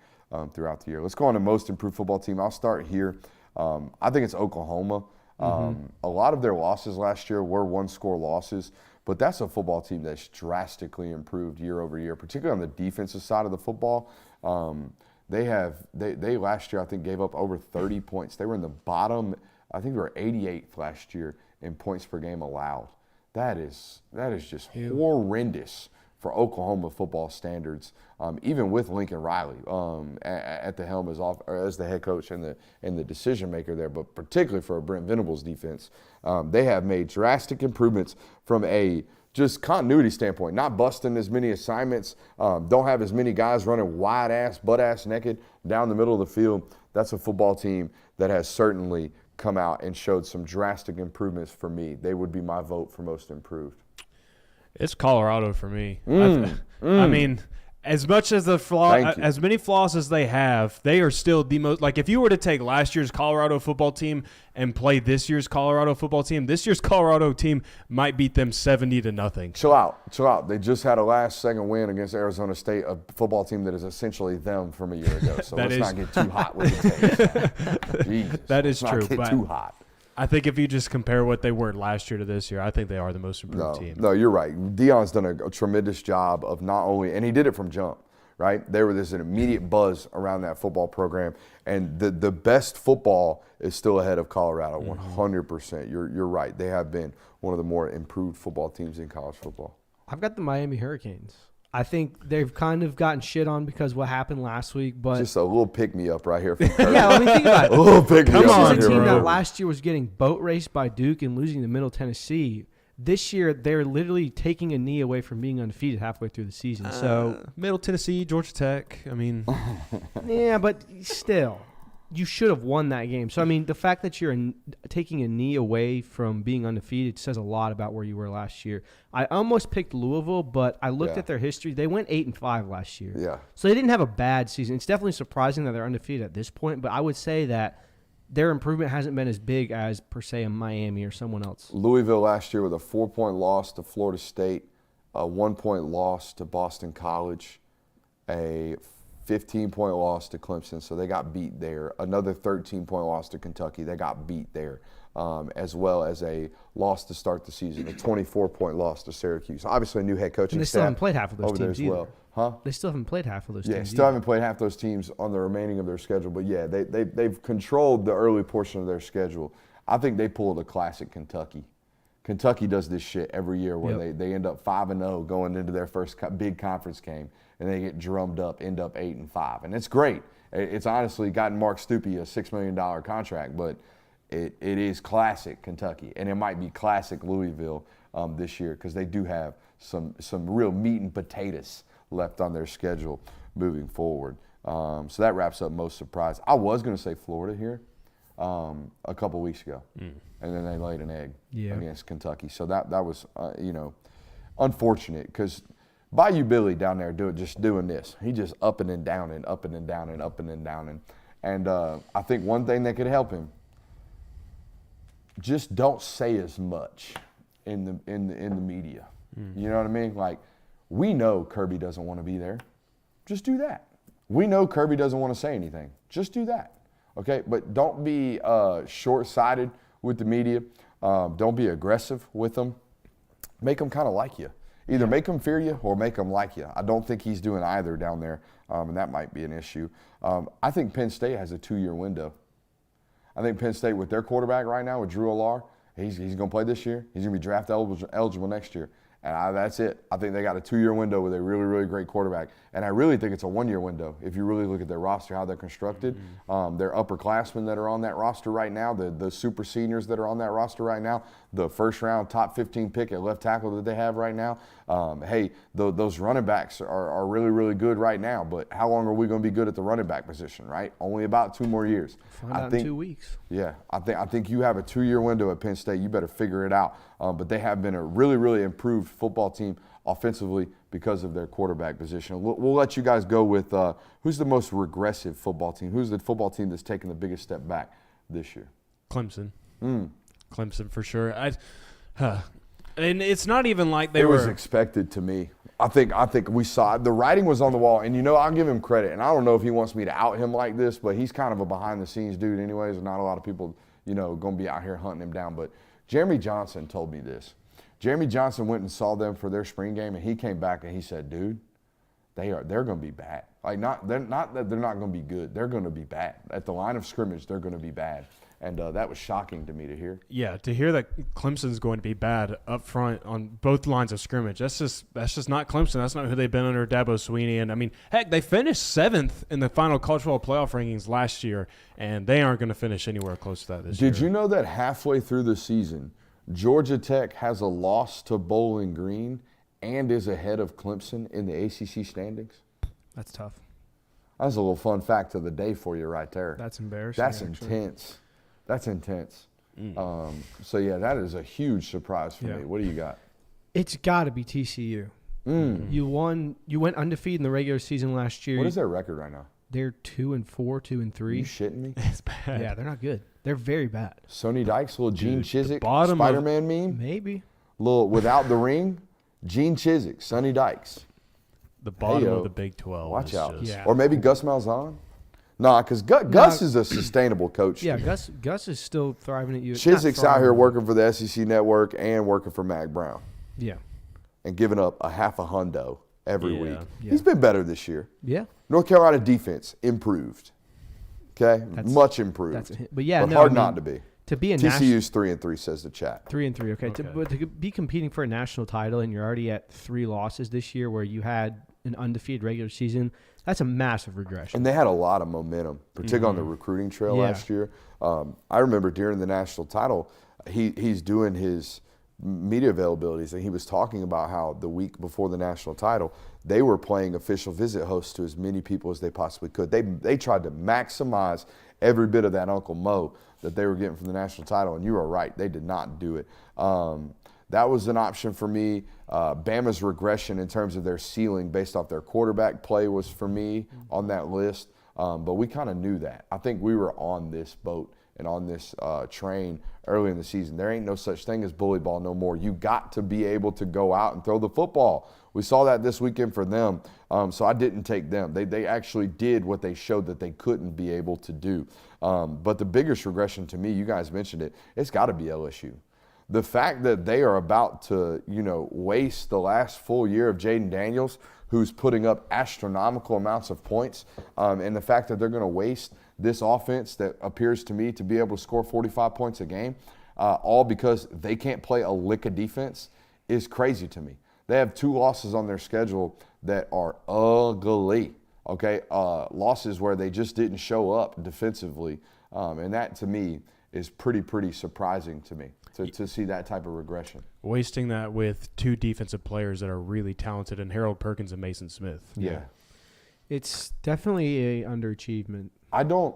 throughout the year. Let's go on to most improved football team. I'll start here. I think it's Oklahoma. A lot of their losses last year were one-score losses, but that's a football team that's drastically improved year over year, particularly on the defensive side of the football. They last year I think gave up over 30 points. They were in the bottom. I think they were 88th last year in points per game allowed. That is just horrendous for Oklahoma football standards, even with Lincoln Riley at the helm as the head coach and the decision maker there, but particularly for a Brent Venables defense. They have made drastic improvements from a just continuity standpoint, not busting as many assignments, don't have as many guys running wide ass, butt ass naked down the middle of the field. That's a football team that has certainly come out and showed some drastic improvements for me. They would be my vote for most improved. It's Colorado for me. I mean, as much as Thank you. as many flaws as they have, they are still the most. Like if you were to take last year's Colorado football team and play this year's Colorado football team, this year's Colorado team might beat them 70-0. Chill out. They just had a last-second win against Arizona State, a football team that is essentially them from a year ago. So let's not get too hot with the take. Jesus, That is let's true, Not get but- too hot. I think if you just compare what they were last year to this year, I think they are the most improved team. No, you're right. Deion's done a tremendous job of not only, and he did it from jump, right? There's an immediate buzz around that football program, and the best football is still ahead of Colorado, 100%. You're right. They have been one of the more improved football teams in college football. I've got the Miami Hurricanes. I think they've kind of gotten shit on because what happened last week, but Just a little pick me up right here. From Kirby. yeah, I mean, think about it. A little pick me Come up. on, right This is a here, team bro. that last year was getting boat raced by Duke and losing to Middle Tennessee. This year, they're literally taking a knee away from being undefeated halfway through the season. So, Middle Tennessee, Georgia Tech. I mean, yeah, but still, you should have won that game. So, I mean, the fact that you're taking a knee away from being undefeated says a lot about where you were last year. I almost picked Louisville, but I looked at their history. They went 8-5 last year. Yeah. So they didn't have a bad season. It's definitely surprising that they're undefeated at this point, but I would say that their improvement hasn't been as big as, per se, a Miami or someone else. Louisville last year with a 4-point loss to Florida State, a 1-point loss to Boston College, a 15-point loss to Clemson, so they got beat there. Another 13-point loss to Kentucky, they got beat there, as well as a loss to start the season, a 24-point loss to Syracuse. Obviously, a new head coaching And they still staff haven't played half of those over there teams as well. either. Huh? They still haven't played half of those Yeah, teams still either. haven't played half those teams on the remaining of their schedule, but yeah, they've controlled the early portion of their schedule. I think they pulled a classic Kentucky. Kentucky does this shit every year where they end up 5-0 going into their first big conference game, and they get drummed up, end up 8-5, and it's great. It's honestly gotten Mark Stupy a $6 million contract, but it is classic Kentucky, and it might be classic Louisville this year because they do have some real meat and potatoes left on their schedule moving forward. So that wraps up most surprise. I was going to say Florida here a couple weeks ago, and then they laid an egg against Kentucky. So that was unfortunate because Bayou Billy down there just doing this. He just up and down and up and down and up and down. And I think one thing that could help him, just don't say as much in the media. You know what I mean? Like, we know Kirby doesn't want to be there. Just do that. We know Kirby doesn't want to say anything. Just do that. Okay? But don't be short-sighted with the media. Don't be aggressive with them. Make them kind of like you. Either make them fear you or make them like you. I don't think he's doing either down there, and that might be an issue. I think Penn State has a 2-year window. I think Penn State, with their quarterback right now, with Drew Allar, he's going to play this year. He's going to be draft eligible next year. And that's it. I think they got a 2-year window with a really, really great quarterback. And I really think it's a 1-year window if you really look at their roster, how they're constructed. Their upperclassmen that are on that roster right now, the super seniors that are on that roster right now, the first-round top 15 pick at left tackle that they have right now. Those running backs are really, really good right now. But how long are we going to be good at the running back position, right? Only about 2 more years. Find out in 2 weeks. Yeah, I think you have a 2-year window at Penn State. You better figure it out. But they have been a really, really improved football team offensively because of their quarterback position. We'll let you guys go with who's the most regressive football team? Who's the football team that's taken the biggest step back this year? Clemson. Clemson for sure. And it's not even like they It were. was expected to me. I think we saw it. The writing was on the wall, and I'll give him credit. And I don't know if he wants me to out him like this, but he's kind of a behind-the-scenes dude anyways. Not a lot of people, going to be out here hunting him down. But Jeremy Johnson told me this. Jeremy Johnson went and saw them for their spring game, and he came back and he said, "Dude, they're going to be bad. Like not that they're not going to be good. They're going to be bad at the line of scrimmage. They're going to be bad." And that was shocking to me to hear. Yeah, to hear that Clemson's going to be bad up front on both lines of scrimmage. That's just not Clemson. That's not who they've been under Dabo Swinney. And I mean, heck, they finished 7th in the final college football playoff rankings last year, and they aren't going to finish anywhere close to that this year. Did you know that halfway through the season, Georgia Tech has a loss to Bowling Green and is ahead of Clemson in the ACC standings? That's tough. That's a little fun fact of the day for you right there. That's embarrassing. That's actually. intense. That's intense. So, yeah, that is a huge surprise for me. What do you got? It's got to be TCU. You went undefeated in the regular season last year. What is their record right now? They're 2-4, 2-3. Are you shitting me? It's bad. Yeah, they're not good. They're very bad. Sonny Dykes, little Gene Chizik, bottom of- Spider-Man meme, Maybe. little without the ring, Gene Chizik, Sonny Dykes. The bottom Hey-o. of the Big 12. Watch is out. just- Yeah. Or maybe Gus Malzahn. Nah, because Gus is a sustainable coach. Yeah, Gus is still thriving at you. Chizik's out here working for the SEC Network and working for Mac Brown Yeah. and giving up a half a hundo every Yeah. week. Yeah. He's been better this year. Yeah. North Carolina defense improved. Okay? Much improved. That's but yeah, but no, hard I mean, not to be. to be a national TCU's 3-3 says the chat. 3-3. Okay, Okay. But to be competing for a national title and you're already at 3 losses this year, where you had an undefeated regular season, that's a massive regression. And they had a lot of momentum, particularly on the recruiting trail last year. I remember during the national title, he's doing his media availabilities, and he was talking about how the week before the national title, they were playing official visit hosts to as many people as they possibly could. They tried to maximize every bit of that Uncle Mo that they were getting from the national title, and you were right, they did not do it. That was an option for me. Bama's regression in terms of their ceiling based off their quarterback play was for me on that list. But we kind of knew that. I think we were on this boat and on this train early in the season. There ain't no such thing as bully ball no more. You got to be able to go out and throw the football. We saw that this weekend for them, so I didn't take them. They actually did what they showed that they couldn't be able to do. But the biggest regression to me, you guys mentioned it, it's got to be LSU. The fact that they are about to, waste the last full year of Jaden Daniels, who's putting up astronomical amounts of points, and the fact that they're going to waste this offense that appears to me to be able to score 45 points a game, all because they can't play a lick of defense, is crazy to me. They have 2 losses on their schedule that are ugly, okay? Losses where they just didn't show up defensively, and that to me is pretty surprising to me. To see that type of regression. Wasting that with 2 defensive players that are really talented, and Harold Perkins and Mason Smith. Yeah. It's definitely a underachievement. I don't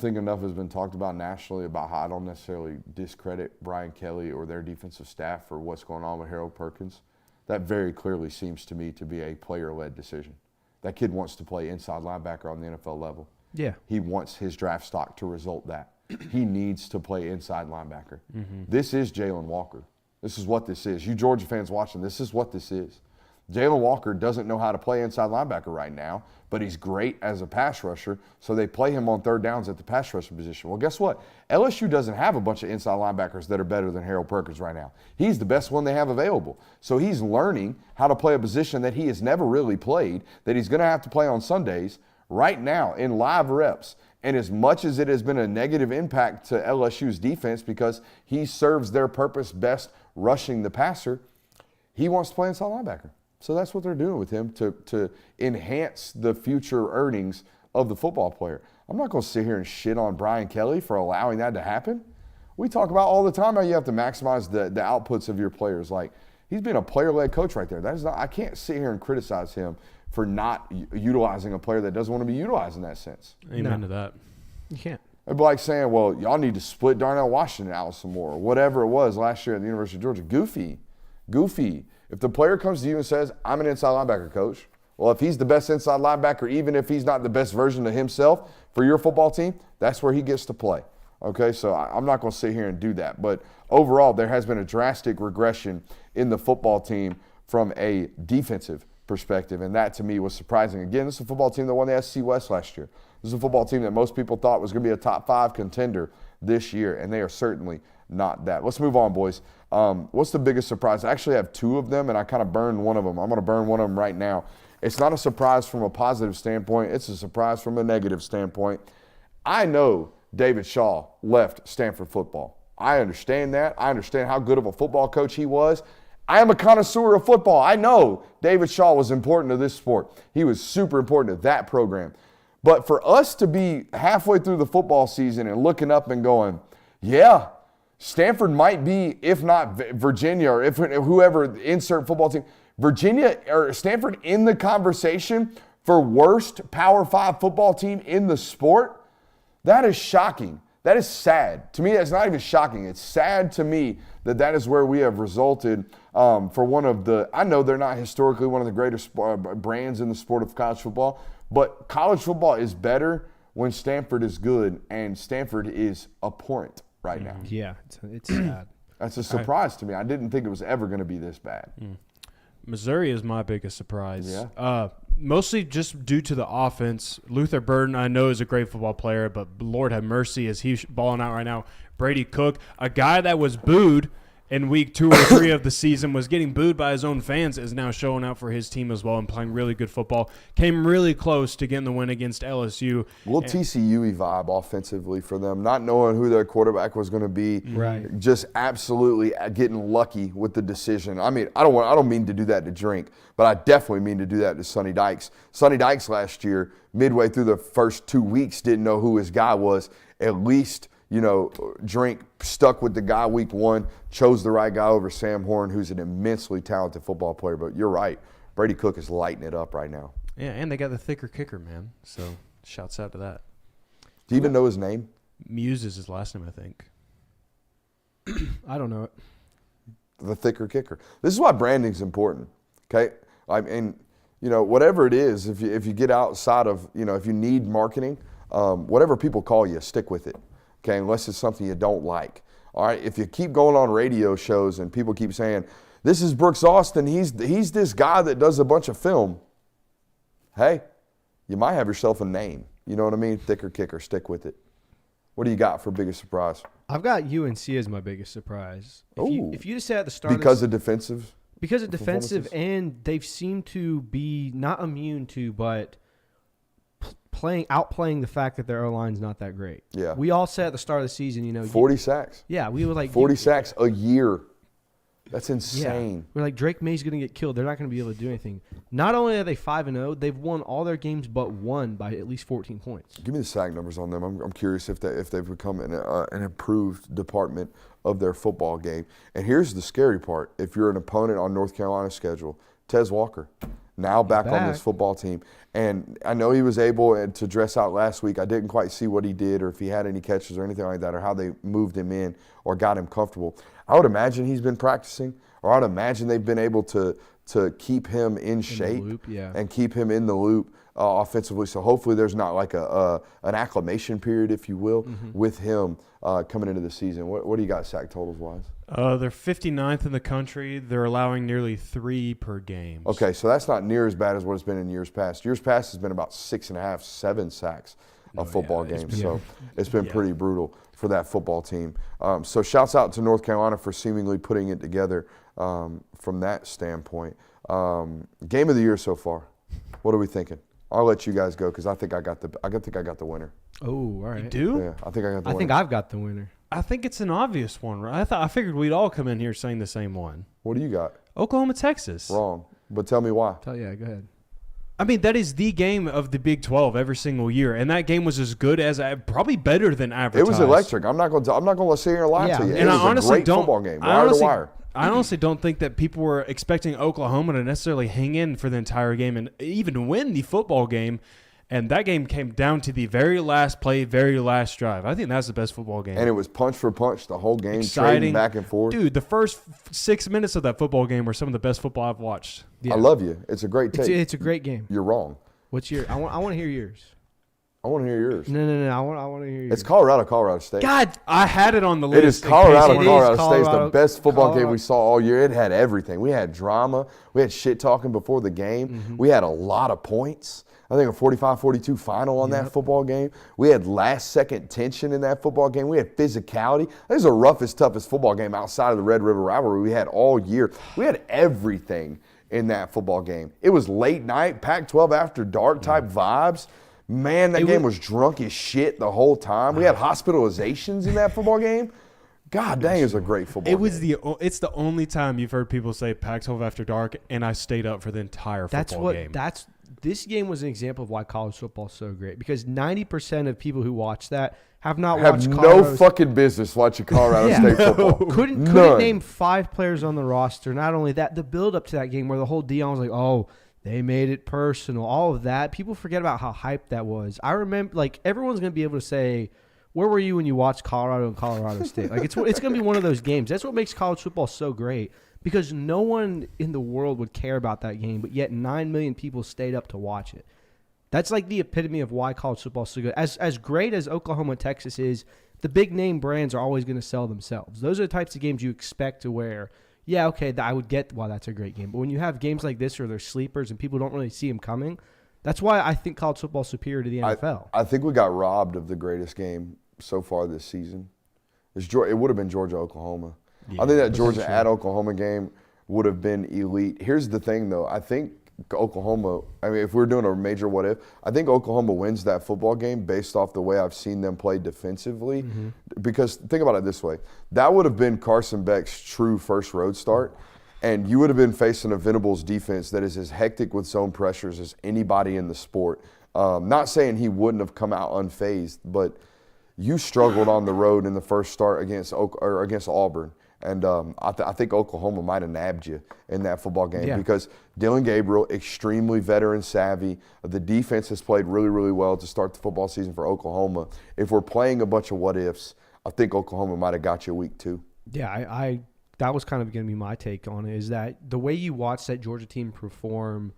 think enough has been talked about nationally about how I don't necessarily discredit Brian Kelly or their defensive staff for what's going on with Harold Perkins. That very clearly seems to me to be a player-led decision. That kid wants to play inside linebacker on the NFL level. Yeah. He wants his draft stock to result that. He needs to play inside linebacker. This is Jalen Walker. This is what this is. You Georgia fans watching, this is what this is. Jalen Walker doesn't know how to play inside linebacker right now, but he's great as a pass rusher, so they play him on third downs at the pass rusher position. Well, guess what? LSU doesn't have a bunch of inside linebackers that are better than Harold Perkins right now. He's the best one they have available. So he's learning how to play a position that he has never really played, that he's going to have to play on Sundays right now in live reps. And as much as it has been a negative impact to LSU's defense because he serves their purpose best rushing the passer, he wants to play inside linebacker. So that's what they're doing with him to enhance the future earnings of the football player. I'm not going to sit here and shit on Brian Kelly for allowing that to happen. We talk about all the time how you have to maximize the outputs of your players. Like, he's been a player-led coach right there. That is not, I can't sit here and criticize him for not utilizing a player that doesn't want to be utilized in that sense. Amen to that. You can't. It'd be like saying, well, y'all need to split Darnell Washington out some more, or whatever it was last year at the University of Georgia. Goofy. If the player comes to you and says, I'm an inside linebacker coach, well, if he's the best inside linebacker, even if he's not the best version of himself for your football team, that's where he gets to play. Okay, so I'm not going to sit here and do that. But overall, there has been a drastic regression in the football team from a defensive perspective, and that to me was surprising. Again, this is a football team that won the SEC West last year. This is a football team that most people thought was going to be a top 5 contender this year, and they are certainly not that. Let's move on, boys. What's the biggest surprise? I actually have 2 of them, and I kind of burned one of them. I'm going to burn one of them right now. It's not a surprise from a positive standpoint. It's a surprise from a negative standpoint. I know David Shaw left Stanford football. I understand that. I understand how good of a football coach he was. I am a connoisseur of football. I know David Shaw was important to this sport. He was super important to that program. But for us to be halfway through the football season and looking up and going, yeah, Stanford might be, if not Virginia or if whoever, insert football team, Virginia or Stanford in the conversation for worst Power 5 football team in the sport, that is shocking. That is sad. To me, that's not even shocking. It's sad to me that is where we have resulted for one of the, I know they're not historically one of the greatest brands in the sport of college football, but college football is better when Stanford is good, and Stanford is abhorrent right now. Yeah, it's sad. That's a surprise to me. I didn't think it was ever going to be this bad. Missouri is my biggest surprise. Yeah. Mostly just due to the offense. Luther Burden, I know, is a great football player, but Lord have mercy, is he balling out right now. Brady Cook, a guy that was booed in week 2 or 3 of the season was getting booed by his own fans is now showing out for his team as well and playing really good football. Came really close to getting the win against LSU. A little TCU-y vibe offensively for them, not knowing who their quarterback was going to be. Right. Just absolutely getting lucky with the decision. I mean, I don't mean to do that to Drink, but I definitely mean to do that to Sonny Dykes. Sonny Dykes last year, midway through the first 2 weeks, didn't know who his guy was. At least, Drink stuck with the guy week 1, chose the right guy over Sam Horn, who's an immensely talented football player. But you're right. Brady Cook is lighting it up right now. Yeah, and they got the thicker kicker, man. So shouts out to that. Do you even know his name? Muse is his last name, I think. I don't know it. The thicker kicker. This is why branding's important, okay? I mean, whatever it is, if you get outside of, if you need marketing, whatever people call you, stick with it, okay, unless it's something you don't like. All right, if you keep going on radio shows and people keep saying, this is Brooks Austin, he's this guy that does a bunch of film, hey, you might have yourself a name. You know what I mean? Thicker kicker, stick with it. What do you got for biggest surprise? I've got UNC as my biggest surprise. If you just say at the start because of defensive and they've seemed to be not immune to, but outplaying the fact that their O-line's not that great. Yeah. We all said at the start of the season, 40 sacks. Yeah, we were like 40 sacks a year. That's insane. Yeah. We're like, Drake May's going to get killed. They're not going to be able to do anything. Not only are they 5-0, they've won all their games but one by at least 14 points. Give me the sack numbers on them. I'm curious if they've become an improved department of their football game. And here's the scary part. If you're an opponent on North Carolina's schedule, Tez Walker, now back on this football team. And I know he was able to dress out last week. I didn't quite see what he did or if he had any catches or anything like that or how they moved him in or got him comfortable. I would imagine he's been practicing, or I would imagine they've been able to keep him in shape and keep him in the loop offensively. So hopefully there's not like an acclimation period, if you will, with him coming into the season. What do you got sack totals wise? They're 59th in the country. They're allowing nearly 3 per game. Okay, so that's not near as bad as what it's been in years past. Years past has been about 6.5, 7 sacks a football game. So it's been pretty brutal for that football team. So shouts out to North Carolina for seemingly putting it together from that standpoint. Game of the year so far. What are we thinking? I'll let you guys go because I think I got the winner. Oh, all right. You do? Yeah, I think I got the winner. I think I've got the winner. I think it's an obvious one, right? I figured we'd all come in here saying the same one. What do you got? Oklahoma, Texas. Wrong. But tell me why. Go ahead. I mean, that is the game of the Big 12 every single year, and that game was as good as probably better than advertised. It was electric. I'm not going to sit here and lie to you. And it was I honestly a great football game, wire to wire. I honestly don't think that people were expecting Oklahoma to necessarily hang in for the entire game and even win the football game. And that game came down to the very last play, very last drive. I think that's the best football game. And it was punch for punch the whole game, exciting, trading back and forth. Dude, the first 6 minutes of that football game were some of the best football I've watched. Yeah. I love you. It's a great take. It's a great game. You're wrong. What's your? I want to hear yours. I want to hear yours. No. I want to hear yours. It's Colorado State. God, I had it on the list. It is Colorado State. It's the Colorado best football game we saw all year. It had everything. We had drama. We had shit talking before the game. We had a lot of points. I think a 45-42 final on that football game. We had last-second tension in that football game. We had physicality. This is the roughest, toughest football game outside of the Red River rivalry we had all year. We had everything in that football game. It was late night, Pac-12 after dark type vibes. Man, that game was drunk as shit the whole time. We had hospitalizations in that football game. God dang, it was a great football game. It's the only time you've heard people say Pac-12 after dark, and I stayed up for the entire football game. This game was an example of why college football is so great, because 90% of people who watch that have watched no fucking business watching Colorado State football. Couldn't name 5 players on the roster. Not only that, the build up to that game where the whole Dion was like, oh, they made it personal. All of that. People forget about how hyped that was. I remember, everyone's going to be able to say, where were you when you watched Colorado and Colorado State? It's going to be one of those games. That's what makes college football so great, because no one in the world would care about that game, but yet 9 million people stayed up to watch it. That's like the epitome of why college football is so good. As great as Oklahoma, Texas is, the big name brands are always going to sell themselves. Those are the types of games you expect to where, yeah, okay, I would get why that's a great game. But when you have games like this where they're sleepers and people don't really see them coming, that's why I think college football is superior to the NFL. I think we got robbed of the greatest game so far this season. It would have been Georgia-Oklahoma. I think that Georgia at Oklahoma game would have been elite. Here's the thing, though. I think Oklahoma, I mean, if we're doing a major what if, I think Oklahoma wins that football game based off the way I've seen them play defensively. Because think about it this way. That would have been Carson Beck's true first road start. And you would have been facing a Venables defense that is as hectic with zone pressures as anybody in the sport. Not saying he wouldn't have come out unfazed, but you struggled on the road in the first start against Auburn. And I think Oklahoma might have nabbed you in that football game because Dylan Gabriel, extremely veteran savvy. The defense has played really, really well to start the football season for Oklahoma. If we're playing a bunch of what ifs, I think Oklahoma might have got you week 2. Yeah, I that was kind of going to be my take on it, is that the way you watch that Georgia team perform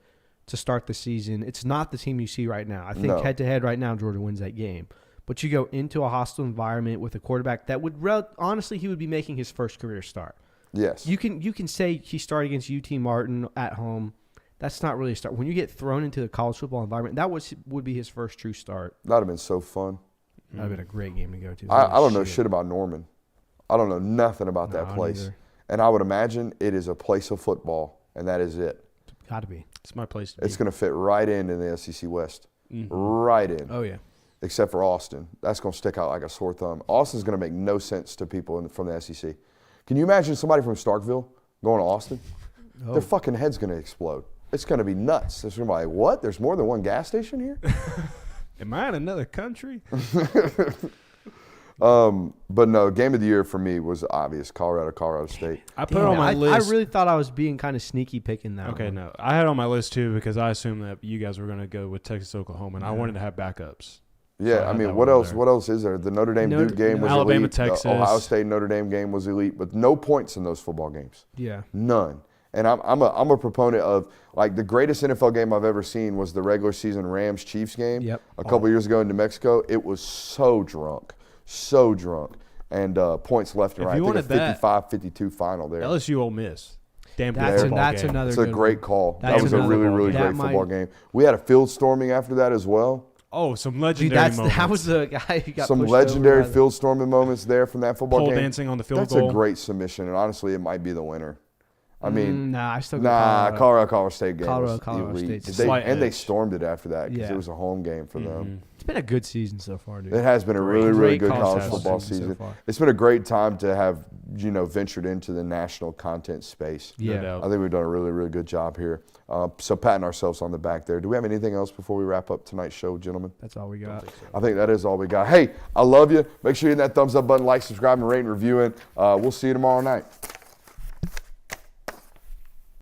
to start the season, it's not the team you see right now. I think head-to-head right now, Georgia wins that game. But you go into a hostile environment with a quarterback that would honestly, he would be making his first career start. Yes. You can say he started against UT Martin at home. That's not really a start. When you get thrown into the college football environment, that would be his first true start. That would have been so fun. That would have been a great game to go to. I don't know shit about Norman. I don't know nothing about that place. Either. And I would imagine it is a place of football, and that is it. Got to be. It's my place to be. It's going to fit right in the SEC West. Right in. Oh, yeah. Except for Austin. That's going to stick out like a sore thumb. Austin's going to make no sense to people from the SEC. Can you imagine somebody from Starkville going to Austin? Oh. Their fucking head's going to explode. It's going to be nuts. It's going to be like, what? There's more than one gas station here? Am I in another country? But no, game of the year for me was obvious. Colorado State. I put it on my list. I really thought I was being kind of sneaky picking that Okay, one. no. I had it on my list, too, because I assumed that you guys were going to go with Texas, Oklahoma, and I wanted to have backups. Yeah, So I mean, that what one else? there. What else is there? The Notre Dame Duke game was Alabama, elite. Texas. The Ohio State Notre Dame game was elite, but no points in those football games. Yeah. None. And I'm a proponent of, like, the greatest NFL game I've ever seen was the regular season Rams Chiefs game a couple years ago in New Mexico. It was so drunk, and points left and If right. you I think wanted a 55-52 final there. LSU Ole Miss. Damn good That's football that's game. another It's a good great one. call. That's That was a another really, ball really game. great That football might- game. We had a field storming after that as well. Oh, some Dude, legendary moments. that was the guy who got Some pushed legendary over. field storming moments there from that football Pole game. dancing on the field That's goal. a great submission, and honestly, it might be the winner. I mean, Nah, I still go Colorado State game was Colorado elite. State's a slight And they edge. stormed it after that because Yeah. it was a home game for them. It's been a good season so far, dude. It has been a really, really good college college football season so season. far. It's been a great time to have, ventured into the national content space. No Yeah. doubt. I think we've done a really, really good job here. So patting ourselves on the back there. Do we have anything else before we wrap up tonight's show, gentlemen? That's all we got. I think that is all we got. Hey, I love you. Make sure you hit that thumbs up button, like, subscribe, and rate and reviewing. We'll see you tomorrow night.